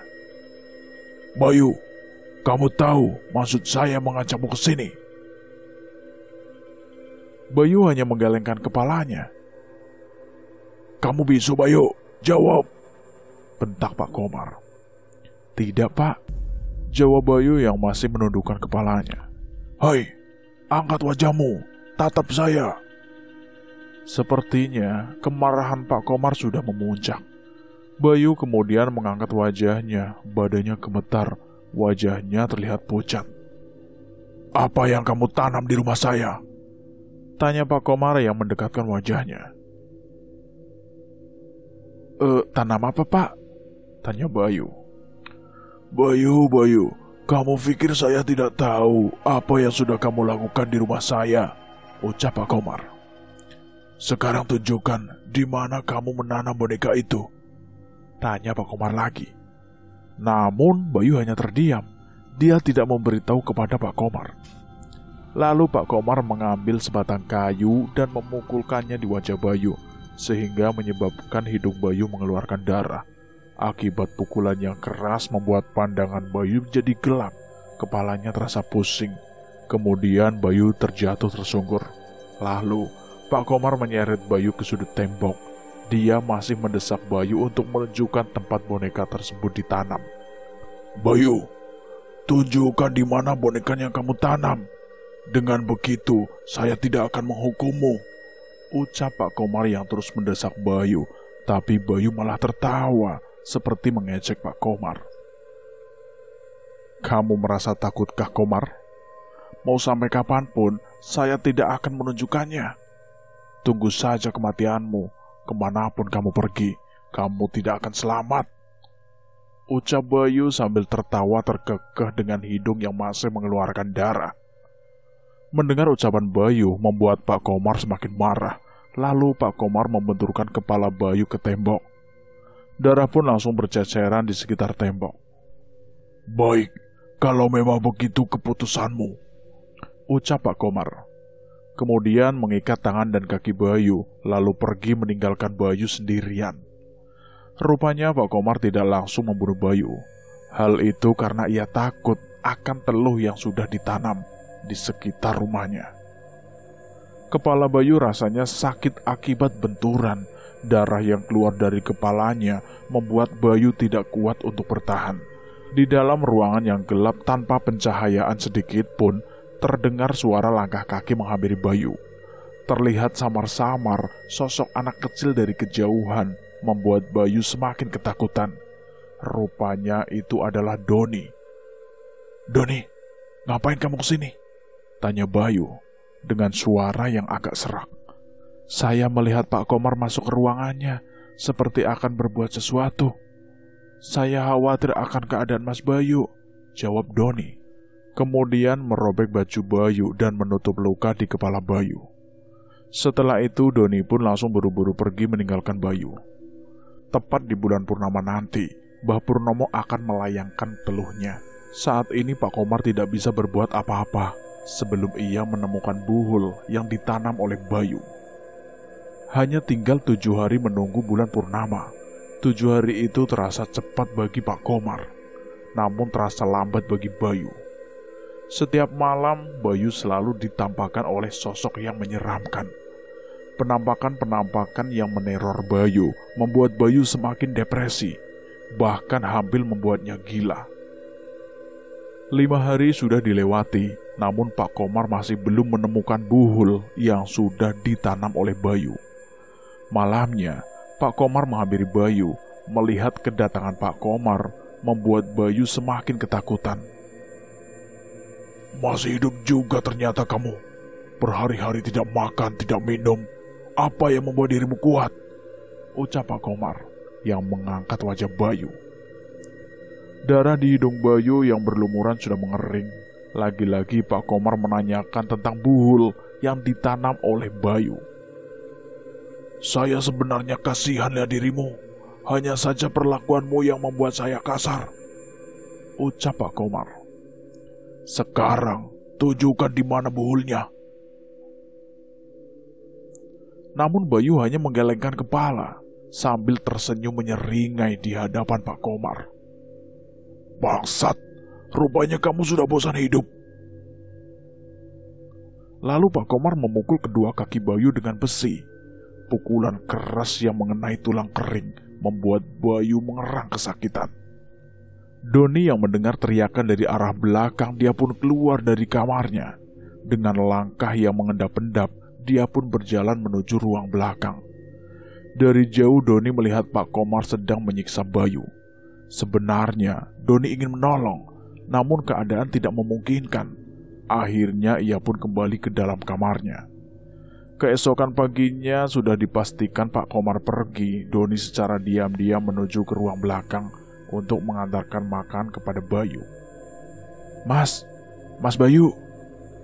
"Bayu, kamu tahu maksud saya mengajakmu ke sini?" Bayu hanya menggelengkan kepalanya. "Kamu bisu, Bayu, jawab!" bentak Pak Komar. "Tidak, Pak," jawab Bayu yang masih menundukkan kepalanya. "Hai, angkat wajahmu, tatap saya." Sepertinya kemarahan Pak Komar sudah memuncak. Bayu kemudian mengangkat wajahnya, badannya gemetar, wajahnya terlihat pucat. "Apa yang kamu tanam di rumah saya?" tanya Pak Komar yang mendekatkan wajahnya. Tanam apa, Pak?" tanya Bayu. Bayu, kamu pikir saya tidak tahu apa yang sudah kamu lakukan di rumah saya?" ucap Pak Komar. "Sekarang tunjukkan di mana kamu menanam boneka itu," tanya Pak Komar lagi. Namun Bayu hanya terdiam. Dia tidak memberitahu kepada Pak Komar. Lalu Pak Komar mengambil sebatang kayu dan memukulkannya di wajah Bayu, sehingga menyebabkan hidung Bayu mengeluarkan darah. Akibat pukulan yang keras membuat pandangan Bayu jadi gelap, kepalanya terasa pusing. Kemudian Bayu terjatuh tersungkur. Lalu Pak Komar menyeret Bayu ke sudut tembok. Dia masih mendesak Bayu untuk menunjukkan tempat boneka tersebut ditanam. "Bayu, tunjukkan di mana boneka yang kamu tanam. Dengan begitu, saya tidak akan menghukummu," ucap Pak Komar yang terus mendesak Bayu. Tapi Bayu malah tertawa, seperti mengejek Pak Komar. "Kamu merasa takutkah, Komar? Mau sampai kapanpun, saya tidak akan menunjukkannya. Tunggu saja kematianmu. Kemanapun kamu pergi, kamu tidak akan selamat," ucap Bayu sambil tertawa terkekeh dengan hidung yang masih mengeluarkan darah. Mendengar ucapan Bayu membuat Pak Komar semakin marah. Lalu Pak Komar membenturkan kepala Bayu ke tembok. Darah pun langsung berceceran di sekitar tembok. "Baik, kalau memang begitu keputusanmu," ucap Pak Komar. Kemudian mengikat tangan dan kaki Bayu, lalu pergi meninggalkan Bayu sendirian. Rupanya Pak Komar tidak langsung membunuh Bayu. Hal itu karena ia takut akan teluh yang sudah ditanam di sekitar rumahnya. Kepala Bayu rasanya sakit akibat benturan. Darah yang keluar dari kepalanya membuat Bayu tidak kuat untuk bertahan. Di dalam ruangan yang gelap tanpa pencahayaan sedikit pun, terdengar suara langkah kaki menghampiri Bayu. Terlihat samar-samar sosok anak kecil dari kejauhan, membuat Bayu semakin ketakutan. Rupanya itu adalah Doni. "Doni, ngapain kamu kesini?" tanya Bayu dengan suara yang agak serak. "Saya melihat Pak Komar masuk ke ruangannya, seperti akan berbuat sesuatu. Saya khawatir akan keadaan Mas Bayu," jawab Doni. Kemudian merobek baju Bayu dan menutup luka di kepala Bayu. Setelah itu Doni pun langsung buru-buru pergi meninggalkan Bayu. Tepat di bulan purnama nanti, Mbah Purnomo akan melayangkan teluhnya. Saat ini Pak Komar tidak bisa berbuat apa-apa sebelum ia menemukan buhul yang ditanam oleh Bayu. Hanya tinggal 7 hari menunggu bulan purnama. 7 hari itu terasa cepat bagi Pak Komar, namun terasa lambat bagi Bayu. Setiap malam, Bayu selalu ditampakkan oleh sosok yang menyeramkan. Penampakan-penampakan yang meneror Bayu membuat Bayu semakin depresi, bahkan hampir membuatnya gila. 5 hari sudah dilewati, namun Pak Komar masih belum menemukan buhul yang sudah ditanam oleh Bayu. Malamnya, Pak Komar menghampiri Bayu. Melihat kedatangan Pak Komar membuat Bayu semakin ketakutan. "Masih hidup juga ternyata kamu. Berhari-hari tidak makan, tidak minum. Apa yang membuat dirimu kuat?" ucap Pak Komar yang mengangkat wajah Bayu. Darah di hidung Bayu yang berlumuran sudah mengering. Lagi-lagi Pak Komar menanyakan tentang buhul yang ditanam oleh Bayu. "Saya sebenarnya kasihan lihat dirimu. Hanya saja perlakuanmu yang membuat saya kasar," ucap Pak Komar. "Sekarang tunjukkan di mana buhulnya." Namun Bayu hanya menggelengkan kepala sambil tersenyum menyeringai di hadapan Pak Komar. "Bangsat, rupanya kamu sudah bosan hidup." Lalu Pak Komar memukul kedua kaki Bayu dengan besi. Pukulan keras yang mengenai tulang kering membuat Bayu mengerang kesakitan. Doni yang mendengar teriakan dari arah belakang, dia pun keluar dari kamarnya. Dengan langkah yang mengendap-endap, dia pun berjalan menuju ruang belakang. Dari jauh Doni melihat Pak Komar sedang menyiksa Bayu. Sebenarnya Doni ingin menolong, namun keadaan tidak memungkinkan. Akhirnya ia pun kembali ke dalam kamarnya. Keesokan paginya sudah dipastikan Pak Komar pergi. Doni secara diam-diam menuju ke ruang belakang untuk mengantarkan makan kepada Bayu. Mas Bayu,"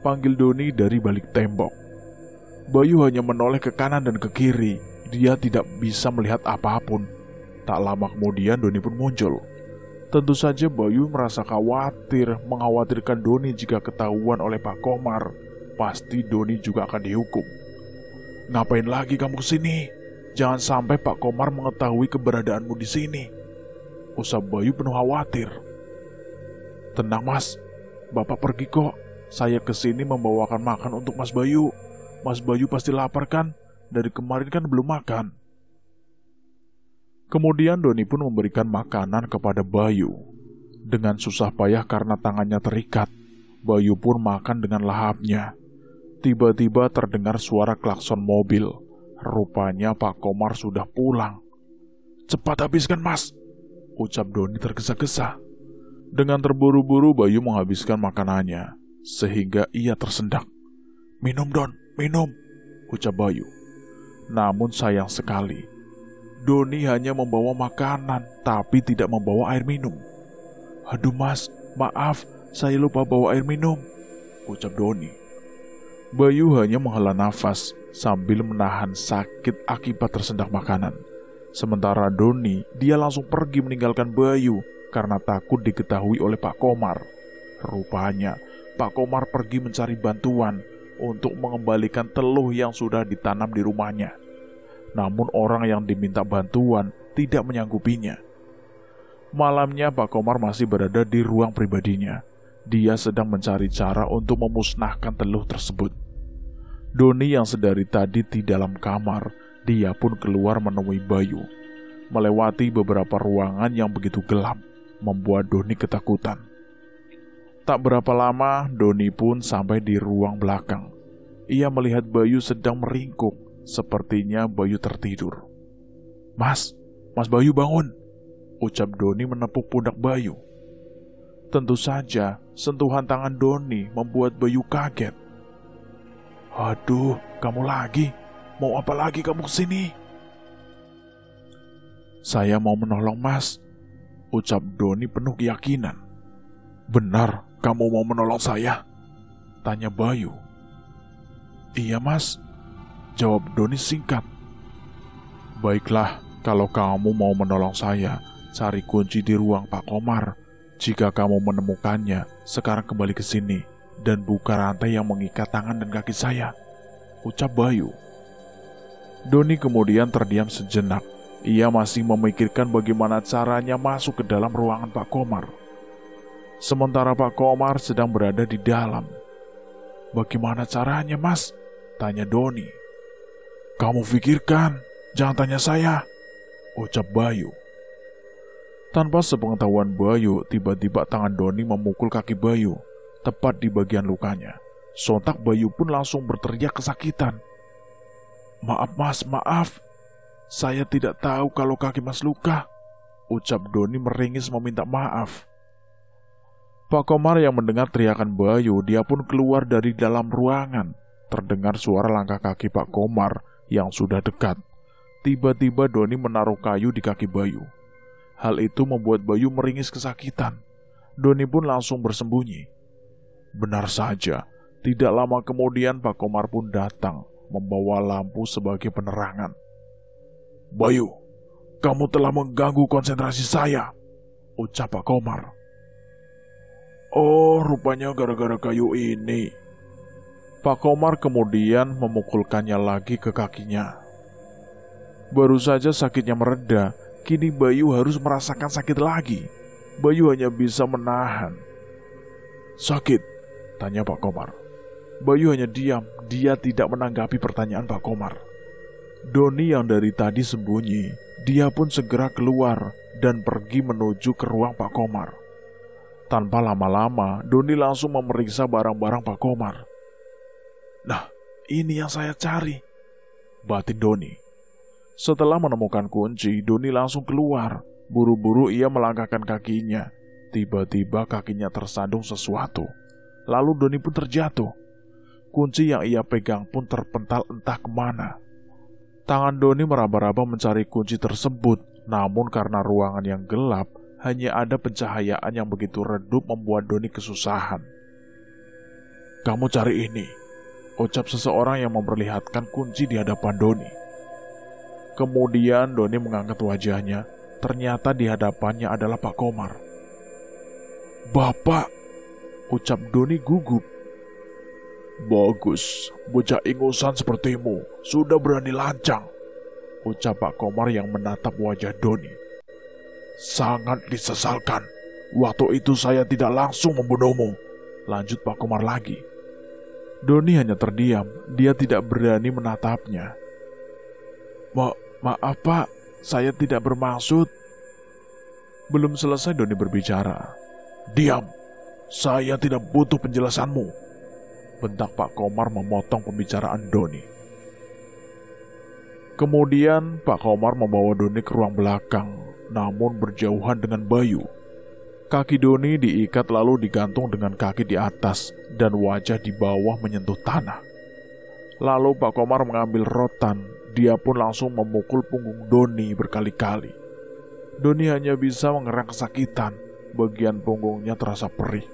panggil Doni dari balik tembok. Bayu hanya menoleh ke kanan dan ke kiri. Dia tidak bisa melihat apapun. Tak lama kemudian Doni pun muncul. Tentu saja Bayu merasa khawatir, mengkhawatirkan Doni jika ketahuan oleh Pak Komar. Pasti Doni juga akan dihukum. "Ngapain lagi kamu kesini? Jangan sampai Pak Komar mengetahui keberadaanmu di sini," usap Bayu penuh khawatir. "Tenang Mas, Bapak pergi kok. Saya kesini membawakan makan untuk Mas Bayu. Mas Bayu pasti lapar kan? Dari kemarin kan belum makan." Kemudian Doni pun memberikan makanan kepada Bayu. Dengan susah payah karena tangannya terikat, Bayu pun makan dengan lahapnya. Tiba-tiba terdengar suara klakson mobil. Rupanya Pak Komar sudah pulang. "Cepat habiskan Mas," ucap Doni tergesa-gesa. Dengan terburu-buru Bayu menghabiskan makanannya, sehingga ia tersendak. "Minum Don, minum," ucap Bayu. Namun sayang sekali, Doni hanya membawa makanan, tapi tidak membawa air minum. "Aduh Mas, maaf, saya lupa bawa air minum," ucap Doni. Bayu hanya menghela nafas sambil menahan sakit akibat tersendak makanan. Sementara Doni, dia langsung pergi meninggalkan Bayu karena takut diketahui oleh Pak Komar. Rupanya Pak Komar pergi mencari bantuan untuk mengembalikan teluh yang sudah ditanam di rumahnya. Namun orang yang diminta bantuan tidak menyanggupinya. Malamnya Pak Komar masih berada di ruang pribadinya. Dia sedang mencari cara untuk memusnahkan teluh tersebut. Doni yang sedari tadi di dalam kamar, dia pun keluar menemui Bayu. Melewati beberapa ruangan yang begitu gelap, membuat Doni ketakutan. Tak berapa lama, Doni pun sampai di ruang belakang. Ia melihat Bayu sedang meringkuk, sepertinya Bayu tertidur. Mas Bayu bangun," ucap Doni menepuk pundak Bayu. Tentu saja, sentuhan tangan Doni membuat Bayu kaget. "Aduh, kamu lagi? Mau apa lagi kamu kesini?" "Saya mau menolong Mas," ucap Doni penuh keyakinan. "Benar, kamu mau menolong saya?" tanya Bayu. "Iya Mas," jawab Doni singkat. "Baiklah, kalau kamu mau menolong saya, cari kunci di ruang Pak Komar. Jika kamu menemukannya, sekarang kembali ke sini dan buka rantai yang mengikat tangan dan kaki saya," ucap Bayu. Doni kemudian terdiam sejenak. Ia masih memikirkan bagaimana caranya masuk ke dalam ruangan Pak Komar. Sementara Pak Komar sedang berada di dalam. "Bagaimana caranya, Mas?" tanya Doni. "Kamu pikirkan, jangan tanya saya," ucap Bayu. Tanpa sepengetahuan Bayu, tiba-tiba tangan Doni memukul kaki Bayu, tepat di bagian lukanya. Sontak Bayu pun langsung berteriak kesakitan. "Maaf Mas, maaf. Saya tidak tahu kalau kaki Mas luka," ucap Doni meringis meminta maaf. Pak Komar yang mendengar teriakan Bayu, dia pun keluar dari dalam ruangan. Terdengar suara langkah kaki Pak Komar yang sudah dekat. Tiba-tiba Doni menaruh kayu di kaki Bayu. Hal itu membuat Bayu meringis kesakitan. Doni pun langsung bersembunyi. Benar saja, tidak lama kemudian Pak Komar pun datang, membawa lampu sebagai penerangan. "Bayu, kamu telah mengganggu konsentrasi saya," ucap Pak Komar. "Oh, rupanya gara-gara kayu ini." Pak Komar kemudian memukulkannya lagi ke kakinya. Baru saja sakitnya mereda, kini Bayu harus merasakan sakit lagi. Bayu hanya bisa menahan. "Sakit?" tanya Pak Komar. Bayu hanya diam, dia tidak menanggapi pertanyaan Pak Komar. Doni yang dari tadi sembunyi, dia pun segera keluar dan pergi menuju ke ruang Pak Komar. Tanpa lama-lama, Doni langsung memeriksa barang-barang Pak Komar. "Nah, ini yang saya cari," batin Doni. Setelah menemukan kunci, Doni langsung keluar. Buru-buru ia melangkahkan kakinya. Tiba-tiba kakinya tersandung sesuatu. Lalu Doni pun terjatuh. Kunci yang ia pegang pun terpental entah kemana. Tangan Doni meraba-raba mencari kunci tersebut, namun karena ruangan yang gelap, hanya ada pencahayaan yang begitu redup membuat Doni kesusahan. "Kamu cari ini," ucap seseorang yang memperlihatkan kunci di hadapan Doni. Kemudian Doni mengangkat wajahnya. Ternyata di hadapannya adalah Pak Komar. "Bapak," ucap Doni gugup. "Bagus, bocah ingusan sepertimu sudah berani lancang," ucap Pak Komar yang menatap wajah Doni. "Sangat disesalkan. Waktu itu saya tidak langsung membunuhmu," lanjut Pak Komar lagi. Doni hanya terdiam, dia tidak berani menatapnya. Maaf Pak, saya tidak bermaksud." Belum selesai Doni berbicara. "Diam, saya tidak butuh penjelasanmu," bentak Pak Komar memotong pembicaraan Doni. Kemudian Pak Komar membawa Doni ke ruang belakang, namun berjauhan dengan Bayu. Kaki Doni diikat lalu digantung dengan kaki di atas dan wajah di bawah menyentuh tanah. Lalu Pak Komar mengambil rotan, dia pun langsung memukul punggung Doni berkali-kali. Doni hanya bisa mengerang kesakitan, bagian punggungnya terasa perih.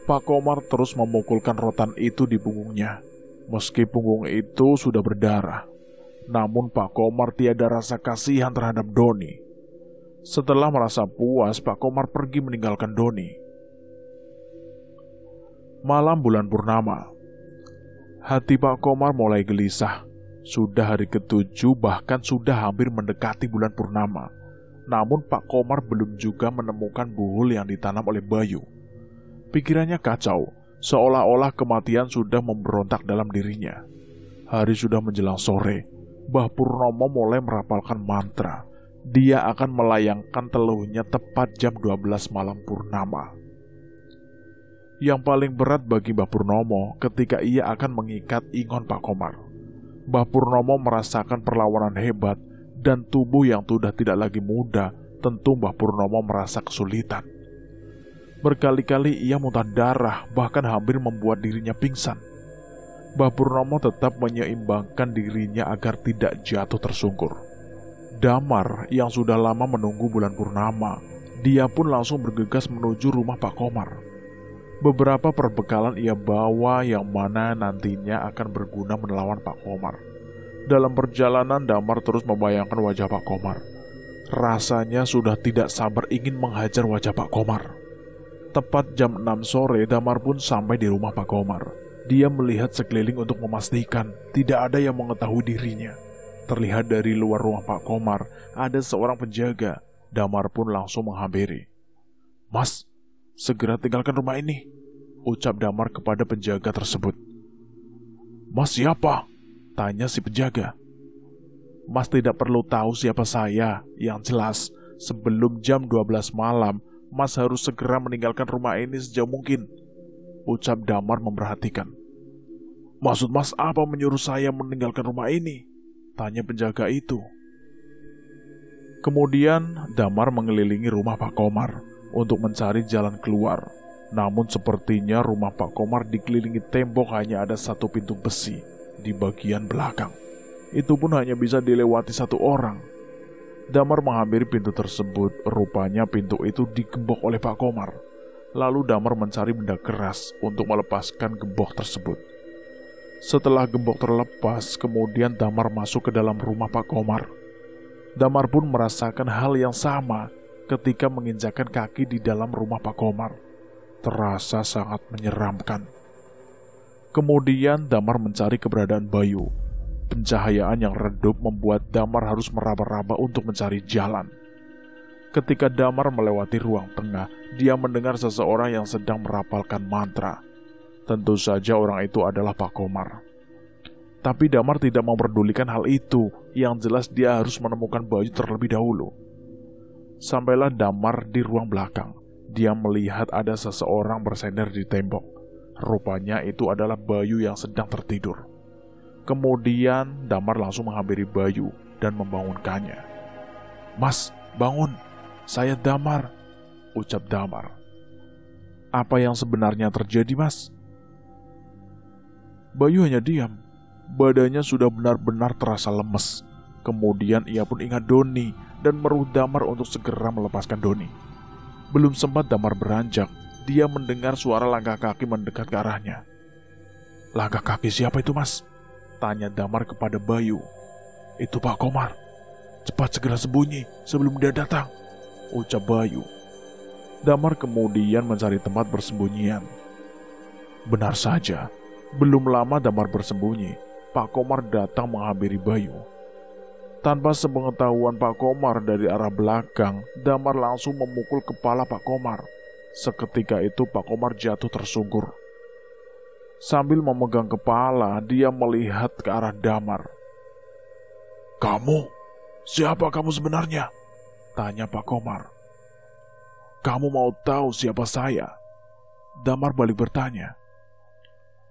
Pak Komar terus memukulkan rotan itu di punggungnya. Meski punggung itu sudah berdarah, namun Pak Komar tiada rasa kasihan terhadap Doni. Setelah merasa puas, Pak Komar pergi meninggalkan Doni. Malam bulan purnama. Hati Pak Komar mulai gelisah. Sudah hari ke-7, bahkan sudah hampir mendekati bulan purnama. Namun Pak Komar belum juga menemukan buhul yang ditanam oleh Bayu. Pikirannya kacau, seolah-olah kematian sudah memberontak dalam dirinya. Hari sudah menjelang sore. Mbah Purnomo mulai merapalkan mantra. Dia akan melayangkan teluhnya tepat jam 12 malam purnama. Yang paling berat bagi Mbah Purnomo ketika ia akan mengikat ingon Pak Komar. Mbah Purnomo merasakan perlawanan hebat dan tubuh yang sudah tidak lagi muda. Tentu Mbah Purnomo merasa kesulitan. Berkali-kali ia muntah darah, bahkan hampir membuat dirinya pingsan. Mbah Purnomo tetap menyeimbangkan dirinya agar tidak jatuh tersungkur. Damar yang sudah lama menunggu bulan purnama, dia pun langsung bergegas menuju rumah Pak Komar. Beberapa perbekalan ia bawa yang mana nantinya akan berguna melawan Pak Komar. Dalam perjalanan, Damar terus membayangkan wajah Pak Komar. Rasanya sudah tidak sabar ingin menghajar wajah Pak Komar. Tepat jam 6 sore, Damar pun sampai di rumah Pak Komar. Dia melihat sekeliling untuk memastikan tidak ada yang mengetahui dirinya. Terlihat dari luar rumah Pak Komar, ada seorang penjaga. Damar pun langsung menghampiri. "Mas, segera tinggalkan rumah ini," ucap Damar kepada penjaga tersebut. "Mas siapa?" tanya si penjaga. "Mas tidak perlu tahu siapa saya. Yang jelas, sebelum jam 12 malam, Mas harus segera meninggalkan rumah ini sejauh mungkin," ucap Damar memperhatikan. "Maksud Mas apa menyuruh saya meninggalkan rumah ini?" tanya penjaga itu. Kemudian Damar mengelilingi rumah Pak Komar untuk mencari jalan keluar. Namun sepertinya rumah Pak Komar dikelilingi tembok, hanya ada satu pintu besi di bagian belakang. Itu pun hanya bisa dilewati satu orang. Damar menghampiri pintu tersebut. Rupanya pintu itu digembok oleh Pak Komar. Lalu Damar mencari benda keras untuk melepaskan gembok tersebut. Setelah gembok terlepas, kemudian Damar masuk ke dalam rumah Pak Komar. Damar pun merasakan hal yang sama ketika menginjakkan kaki di dalam rumah Pak Komar. Terasa sangat menyeramkan. Kemudian Damar mencari keberadaan Bayu. Pencahayaan yang redup membuat Damar harus meraba-raba untuk mencari jalan. Ketika Damar melewati ruang tengah, dia mendengar seseorang yang sedang merapalkan mantra. Tentu saja orang itu adalah Pak Komar. Tapi Damar tidak memperdulikan hal itu. Yang jelas dia harus menemukan Bayu terlebih dahulu. Sampailah Damar di ruang belakang. Dia melihat ada seseorang bersender di tembok. Rupanya itu adalah Bayu yang sedang tertidur. Kemudian Damar langsung menghampiri Bayu dan membangunkannya. "Mas, bangun. Saya Damar," ucap Damar. "Apa yang sebenarnya terjadi, Mas?" Bayu hanya diam. Badannya sudah benar-benar terasa lemes. Kemudian ia pun ingat Doni dan meruh Damar untuk segera melepaskan Doni. Belum sempat Damar beranjak, dia mendengar suara langkah kaki mendekat ke arahnya. "Langkah kaki siapa itu, Mas?" tanya Damar kepada Bayu. "Itu Pak Komar. Cepat segera sembunyi sebelum dia datang," ucap Bayu. Damar kemudian mencari tempat bersembunyian. Benar saja. Belum lama Damar bersembunyi, Pak Komar datang menghampiri Bayu. Tanpa sepengetahuan Pak Komar dari arah belakang, Damar langsung memukul kepala Pak Komar. Seketika itu Pak Komar jatuh tersungkur. Sambil memegang kepala, dia melihat ke arah Damar. "Kamu? Siapa kamu sebenarnya?" tanya Pak Komar. "Kamu mau tahu siapa saya?" Damar balik bertanya.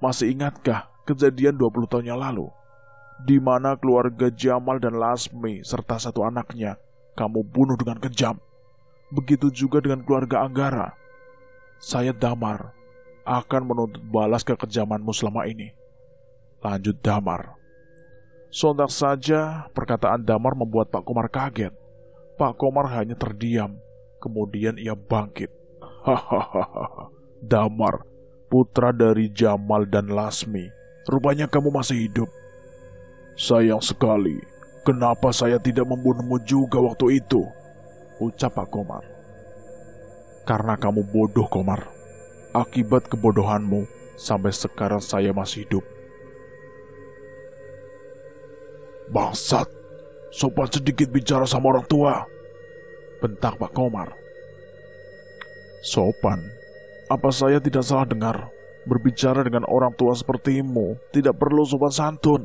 "Masih ingatkah kejadian 20 tahun yang lalu, di mana keluarga Jamal dan Lasmi serta satu anaknya kamu bunuh dengan kejam? Begitu juga dengan keluarga Anggara. Saya Damar akan menuntut balas kekejamanmu selama ini," lanjut Damar. Sontak saja perkataan Damar membuat Pak Komar kaget. Pak Komar hanya terdiam. Kemudian ia bangkit. "Hahaha, Damar, putra dari Jamal dan Lasmi, rupanya kamu masih hidup. Sayang sekali, kenapa saya tidak membunuhmu juga waktu itu?" ucap Pak Komar. "Karena kamu bodoh, Komar. Akibat kebodohanmu, sampai sekarang saya masih hidup. "Bangsat, sopan sedikit bicara sama orang tua," bentak Pak Komar. "Sopan? Apa saya tidak salah dengar? Berbicara dengan orang tua sepertimu tidak perlu sopan santun."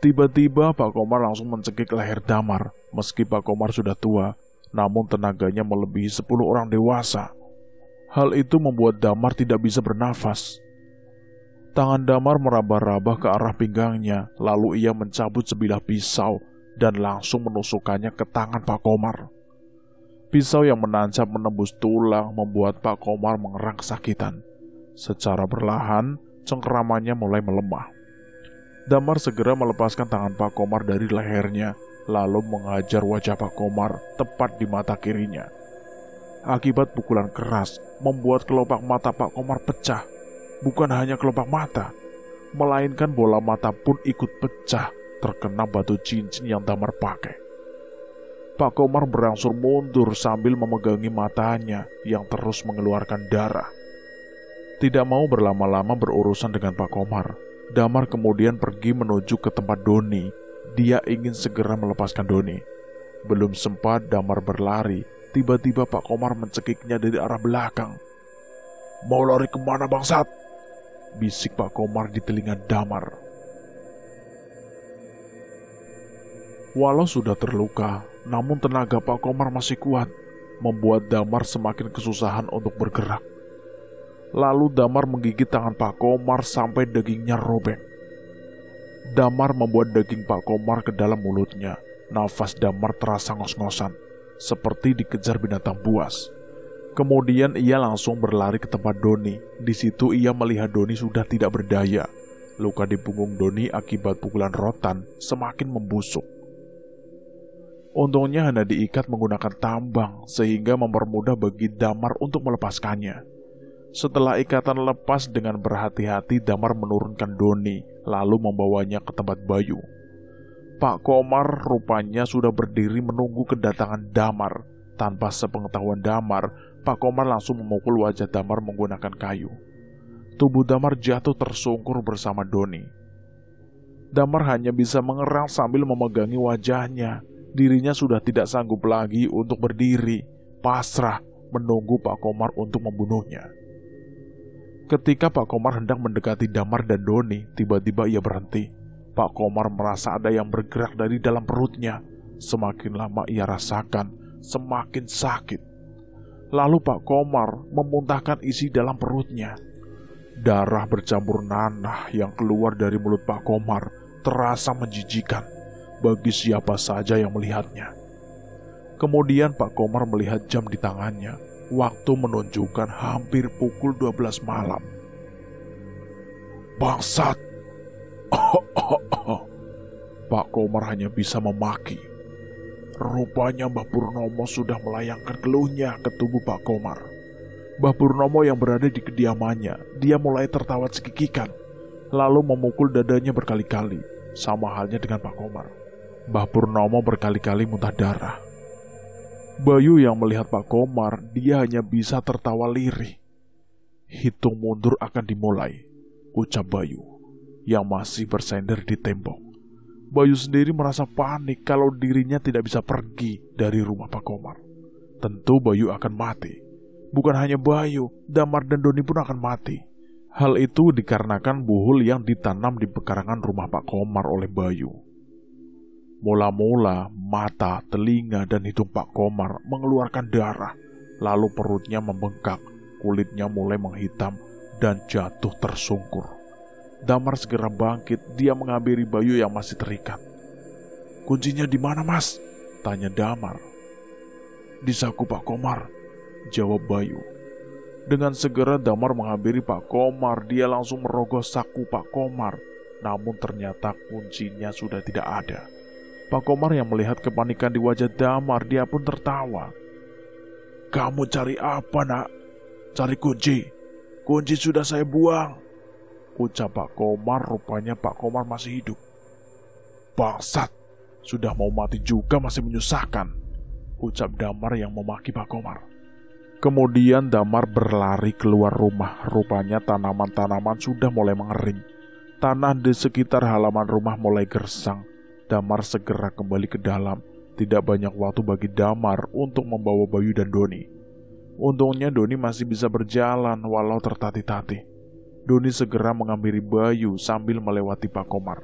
Tiba-tiba Pak Komar langsung mencekik leher Damar. Meski Pak Komar sudah tua, namun tenaganya melebihi 10 orang dewasa. Hal itu membuat Damar tidak bisa bernafas. Tangan Damar meraba-raba ke arah pinggangnya, lalu ia mencabut sebilah pisau dan langsung menusukkannya ke tangan Pak Komar. Pisau yang menancap menembus tulang membuat Pak Komar mengerang kesakitan. Secara perlahan, cengkeramannya mulai melemah. Damar segera melepaskan tangan Pak Komar dari lehernya, lalu menghajar wajah Pak Komar tepat di mata kirinya. Akibat pukulan keras, membuat kelopak mata Pak Komar pecah. Bukan hanya kelopak mata, melainkan bola mata pun ikut pecah terkena batu cincin yang Damar pakai. Pak Komar berangsur mundur sambil memegangi matanya yang terus mengeluarkan darah. Tidak mau berlama-lama berurusan dengan Pak Komar, Damar kemudian pergi menuju ke tempat Doni. Dia ingin segera melepaskan Doni. Belum sempat Damar berlari, tiba-tiba Pak Komar mencekiknya dari arah belakang. "Mau lari kemana, bangsat?" bisik Pak Komar di telinga Damar. Walau sudah terluka, namun tenaga Pak Komar masih kuat, membuat Damar semakin kesusahan untuk bergerak. Lalu Damar menggigit tangan Pak Komar sampai dagingnya robek. Damar membuat daging Pak Komar ke dalam mulutnya. Nafas Damar terasa ngos-ngosan, seperti dikejar binatang buas. Kemudian ia langsung berlari ke tempat Doni. Di situ ia melihat Doni sudah tidak berdaya. Luka di punggung Doni akibat pukulan rotan semakin membusuk. Untungnya hanya diikat menggunakan tambang, sehingga mempermudah bagi Damar untuk melepaskannya. Setelah ikatan lepas, dengan berhati-hati Damar menurunkan Doni, lalu membawanya ke tempat Bayu. Pak Komar rupanya sudah berdiri menunggu kedatangan Damar. Tanpa sepengetahuan Damar, Pak Komar langsung memukul wajah Damar menggunakan kayu. Tubuh Damar jatuh tersungkur bersama Doni. Damar hanya bisa mengerang sambil memegangi wajahnya. Dirinya sudah tidak sanggup lagi untuk berdiri, pasrah menunggu Pak Komar untuk membunuhnya. Ketika Pak Komar hendak mendekati Damar dan Doni, tiba-tiba ia berhenti. Pak Komar merasa ada yang bergerak dari dalam perutnya. Semakin lama ia rasakan, semakin sakit. Lalu Pak Komar memuntahkan isi dalam perutnya. Darah bercampur nanah yang keluar dari mulut Pak Komar terasa menjijikan bagi siapa saja yang melihatnya. Kemudian Pak Komar melihat jam di tangannya. Waktu menunjukkan hampir pukul 12 malam. "Bangsat!" Pak Komar hanya bisa memaki. Rupanya Mbah Purnomo sudah melayangkan keluhnya ke tubuh Pak Komar. Mbah Purnomo yang berada di kediamannya, dia mulai tertawa cekikikan, lalu memukul dadanya berkali-kali, sama halnya dengan Pak Komar. Mbah Purnomo berkali-kali muntah darah. Bayu yang melihat Pak Komar, dia hanya bisa tertawa lirih. "Hitung mundur akan dimulai," ucap Bayu, yang masih bersender di tembok. Bayu sendiri merasa panik kalau dirinya tidak bisa pergi dari rumah Pak Komar. Tentu Bayu akan mati. Bukan hanya Bayu, Damar dan Doni pun akan mati. Hal itu dikarenakan buhul yang ditanam di pekarangan rumah Pak Komar oleh Bayu. Mula-mula mata, telinga, dan hidung Pak Komar mengeluarkan darah. Lalu perutnya membengkak, kulitnya mulai menghitam, dan jatuh tersungkur. Damar segera bangkit, dia menghampiri Bayu yang masih terikat. "Kuncinya di mana, Mas?" tanya Damar. "Di saku Pak Komar," jawab Bayu. Dengan segera Damar menghampiri Pak Komar, dia langsung merogoh saku Pak Komar. Namun ternyata kuncinya sudah tidak ada. Pak Komar yang melihat kepanikan di wajah Damar, dia pun tertawa. "Kamu cari apa, nak?" "Cari kunci. Kunci sudah saya buang," ucap Pak Komar. Rupanya Pak Komar masih hidup. "Bangsat, sudah mau mati juga masih menyusahkan," ucap Damar yang memaki Pak Komar. Kemudian Damar berlari keluar rumah. Rupanya tanaman-tanaman sudah mulai mengering. Tanah di sekitar halaman rumah mulai gersang. Damar segera kembali ke dalam. Tidak banyak waktu bagi Damar untuk membawa Bayu dan Doni. Untungnya Doni masih bisa berjalan walau tertatih-tatih. Doni segera menghampiri Bayu sambil melewati Pak Komar.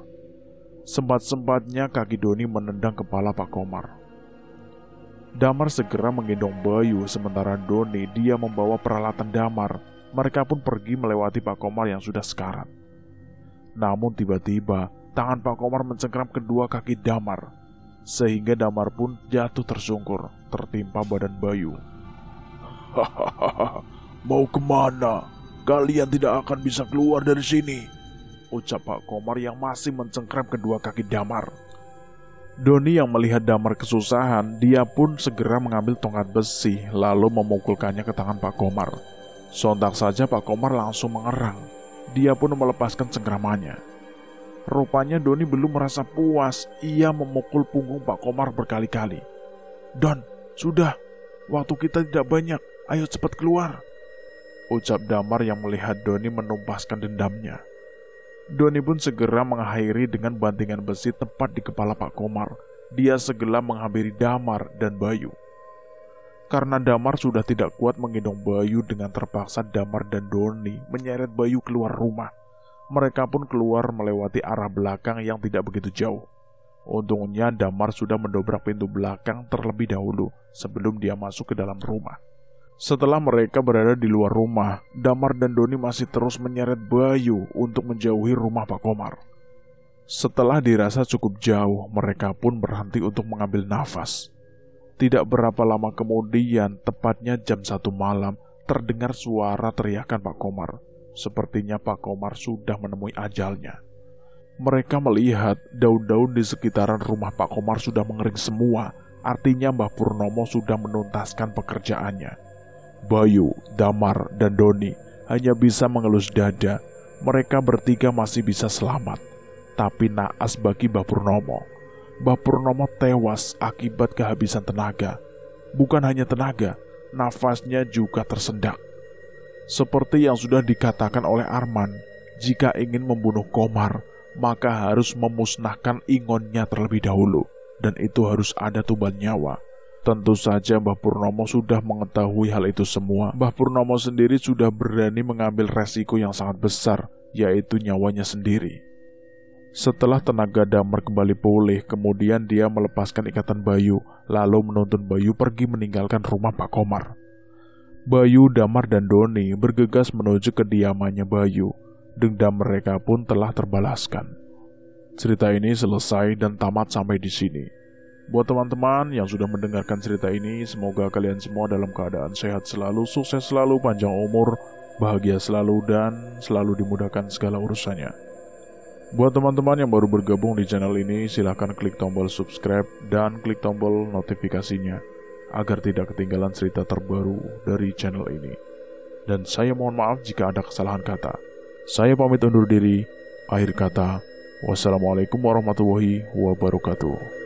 Sempat-sempatnya kaki Doni menendang kepala Pak Komar. Damar segera menggendong Bayu, sementara Doni dia membawa peralatan Damar. Mereka pun pergi melewati Pak Komar yang sudah sekarat. Namun tiba-tiba tangan Pak Komar mencengkram kedua kaki Damar, sehingga Damar pun jatuh tersungkur, tertimpa badan Bayu. "Hahaha, mau kemana? Kalian tidak akan bisa keluar dari sini," ucap Pak Komar yang masih mencengkram kedua kaki Damar. Doni yang melihat Damar kesusahan, dia pun segera mengambil tongkat besi lalu memukulkannya ke tangan Pak Komar. Sontak saja Pak Komar langsung mengerang. Dia pun melepaskan cengkramannya. Rupanya Doni belum merasa puas. Ia memukul punggung Pak Komar berkali-kali. "Don, sudah, waktu kita tidak banyak. Ayo cepat keluar," ucap Damar yang melihat Doni menumpaskan dendamnya. Doni pun segera mengakhiri dengan bantingan besi tepat di kepala Pak Komar. Dia segera menghampiri Damar dan Bayu. Karena Damar sudah tidak kuat menggendong Bayu, dengan terpaksa Damar dan Doni menyeret Bayu keluar rumah. Mereka pun keluar melewati arah belakang yang tidak begitu jauh. Untungnya Damar sudah mendobrak pintu belakang terlebih dahulu sebelum dia masuk ke dalam rumah. Setelah mereka berada di luar rumah, Damar dan Doni masih terus menyeret Bayu untuk menjauhi rumah Pak Komar. Setelah dirasa cukup jauh, mereka pun berhenti untuk mengambil nafas. Tidak berapa lama kemudian, tepatnya jam 1 malam, terdengar suara teriakan Pak Komar. Sepertinya Pak Komar sudah menemui ajalnya. Mereka melihat daun-daun di sekitaran rumah Pak Komar sudah mengering semua. Artinya Mbah Purnomo sudah menuntaskan pekerjaannya. Bayu, Damar, dan Doni hanya bisa mengelus dada. Mereka bertiga masih bisa selamat. Tapi naas bagi Mbah Purnomo. Mbah Purnomo tewas akibat kehabisan tenaga. Bukan hanya tenaga, nafasnya juga tersendak. Seperti yang sudah dikatakan oleh Arman, jika ingin membunuh Komar, maka harus memusnahkan ingonnya terlebih dahulu. Dan itu harus ada tumbal nyawa. Tentu saja Mbah Purnomo sudah mengetahui hal itu semua. Mbah Purnomo sendiri sudah berani mengambil resiko yang sangat besar, yaitu nyawanya sendiri. Setelah tenaga Damar kembali pulih, kemudian dia melepaskan ikatan Bayu, lalu menuntun Bayu pergi meninggalkan rumah Pak Komar. Bayu, Damar, dan Doni bergegas menuju kediamannya Bayu. Dendam mereka pun telah terbalaskan. Cerita ini selesai dan tamat sampai di sini. Buat teman-teman yang sudah mendengarkan cerita ini, semoga kalian semua dalam keadaan sehat selalu, sukses selalu, panjang umur, bahagia selalu, dan selalu dimudahkan segala urusannya. Buat teman-teman yang baru bergabung di channel ini, silahkan klik tombol subscribe dan klik tombol notifikasinya agar tidak ketinggalan cerita terbaru dari channel ini. Dan saya mohon maaf jika ada kesalahan kata. Saya pamit undur diri. Akhir kata, wassalamualaikum warahmatullahi wabarakatuh.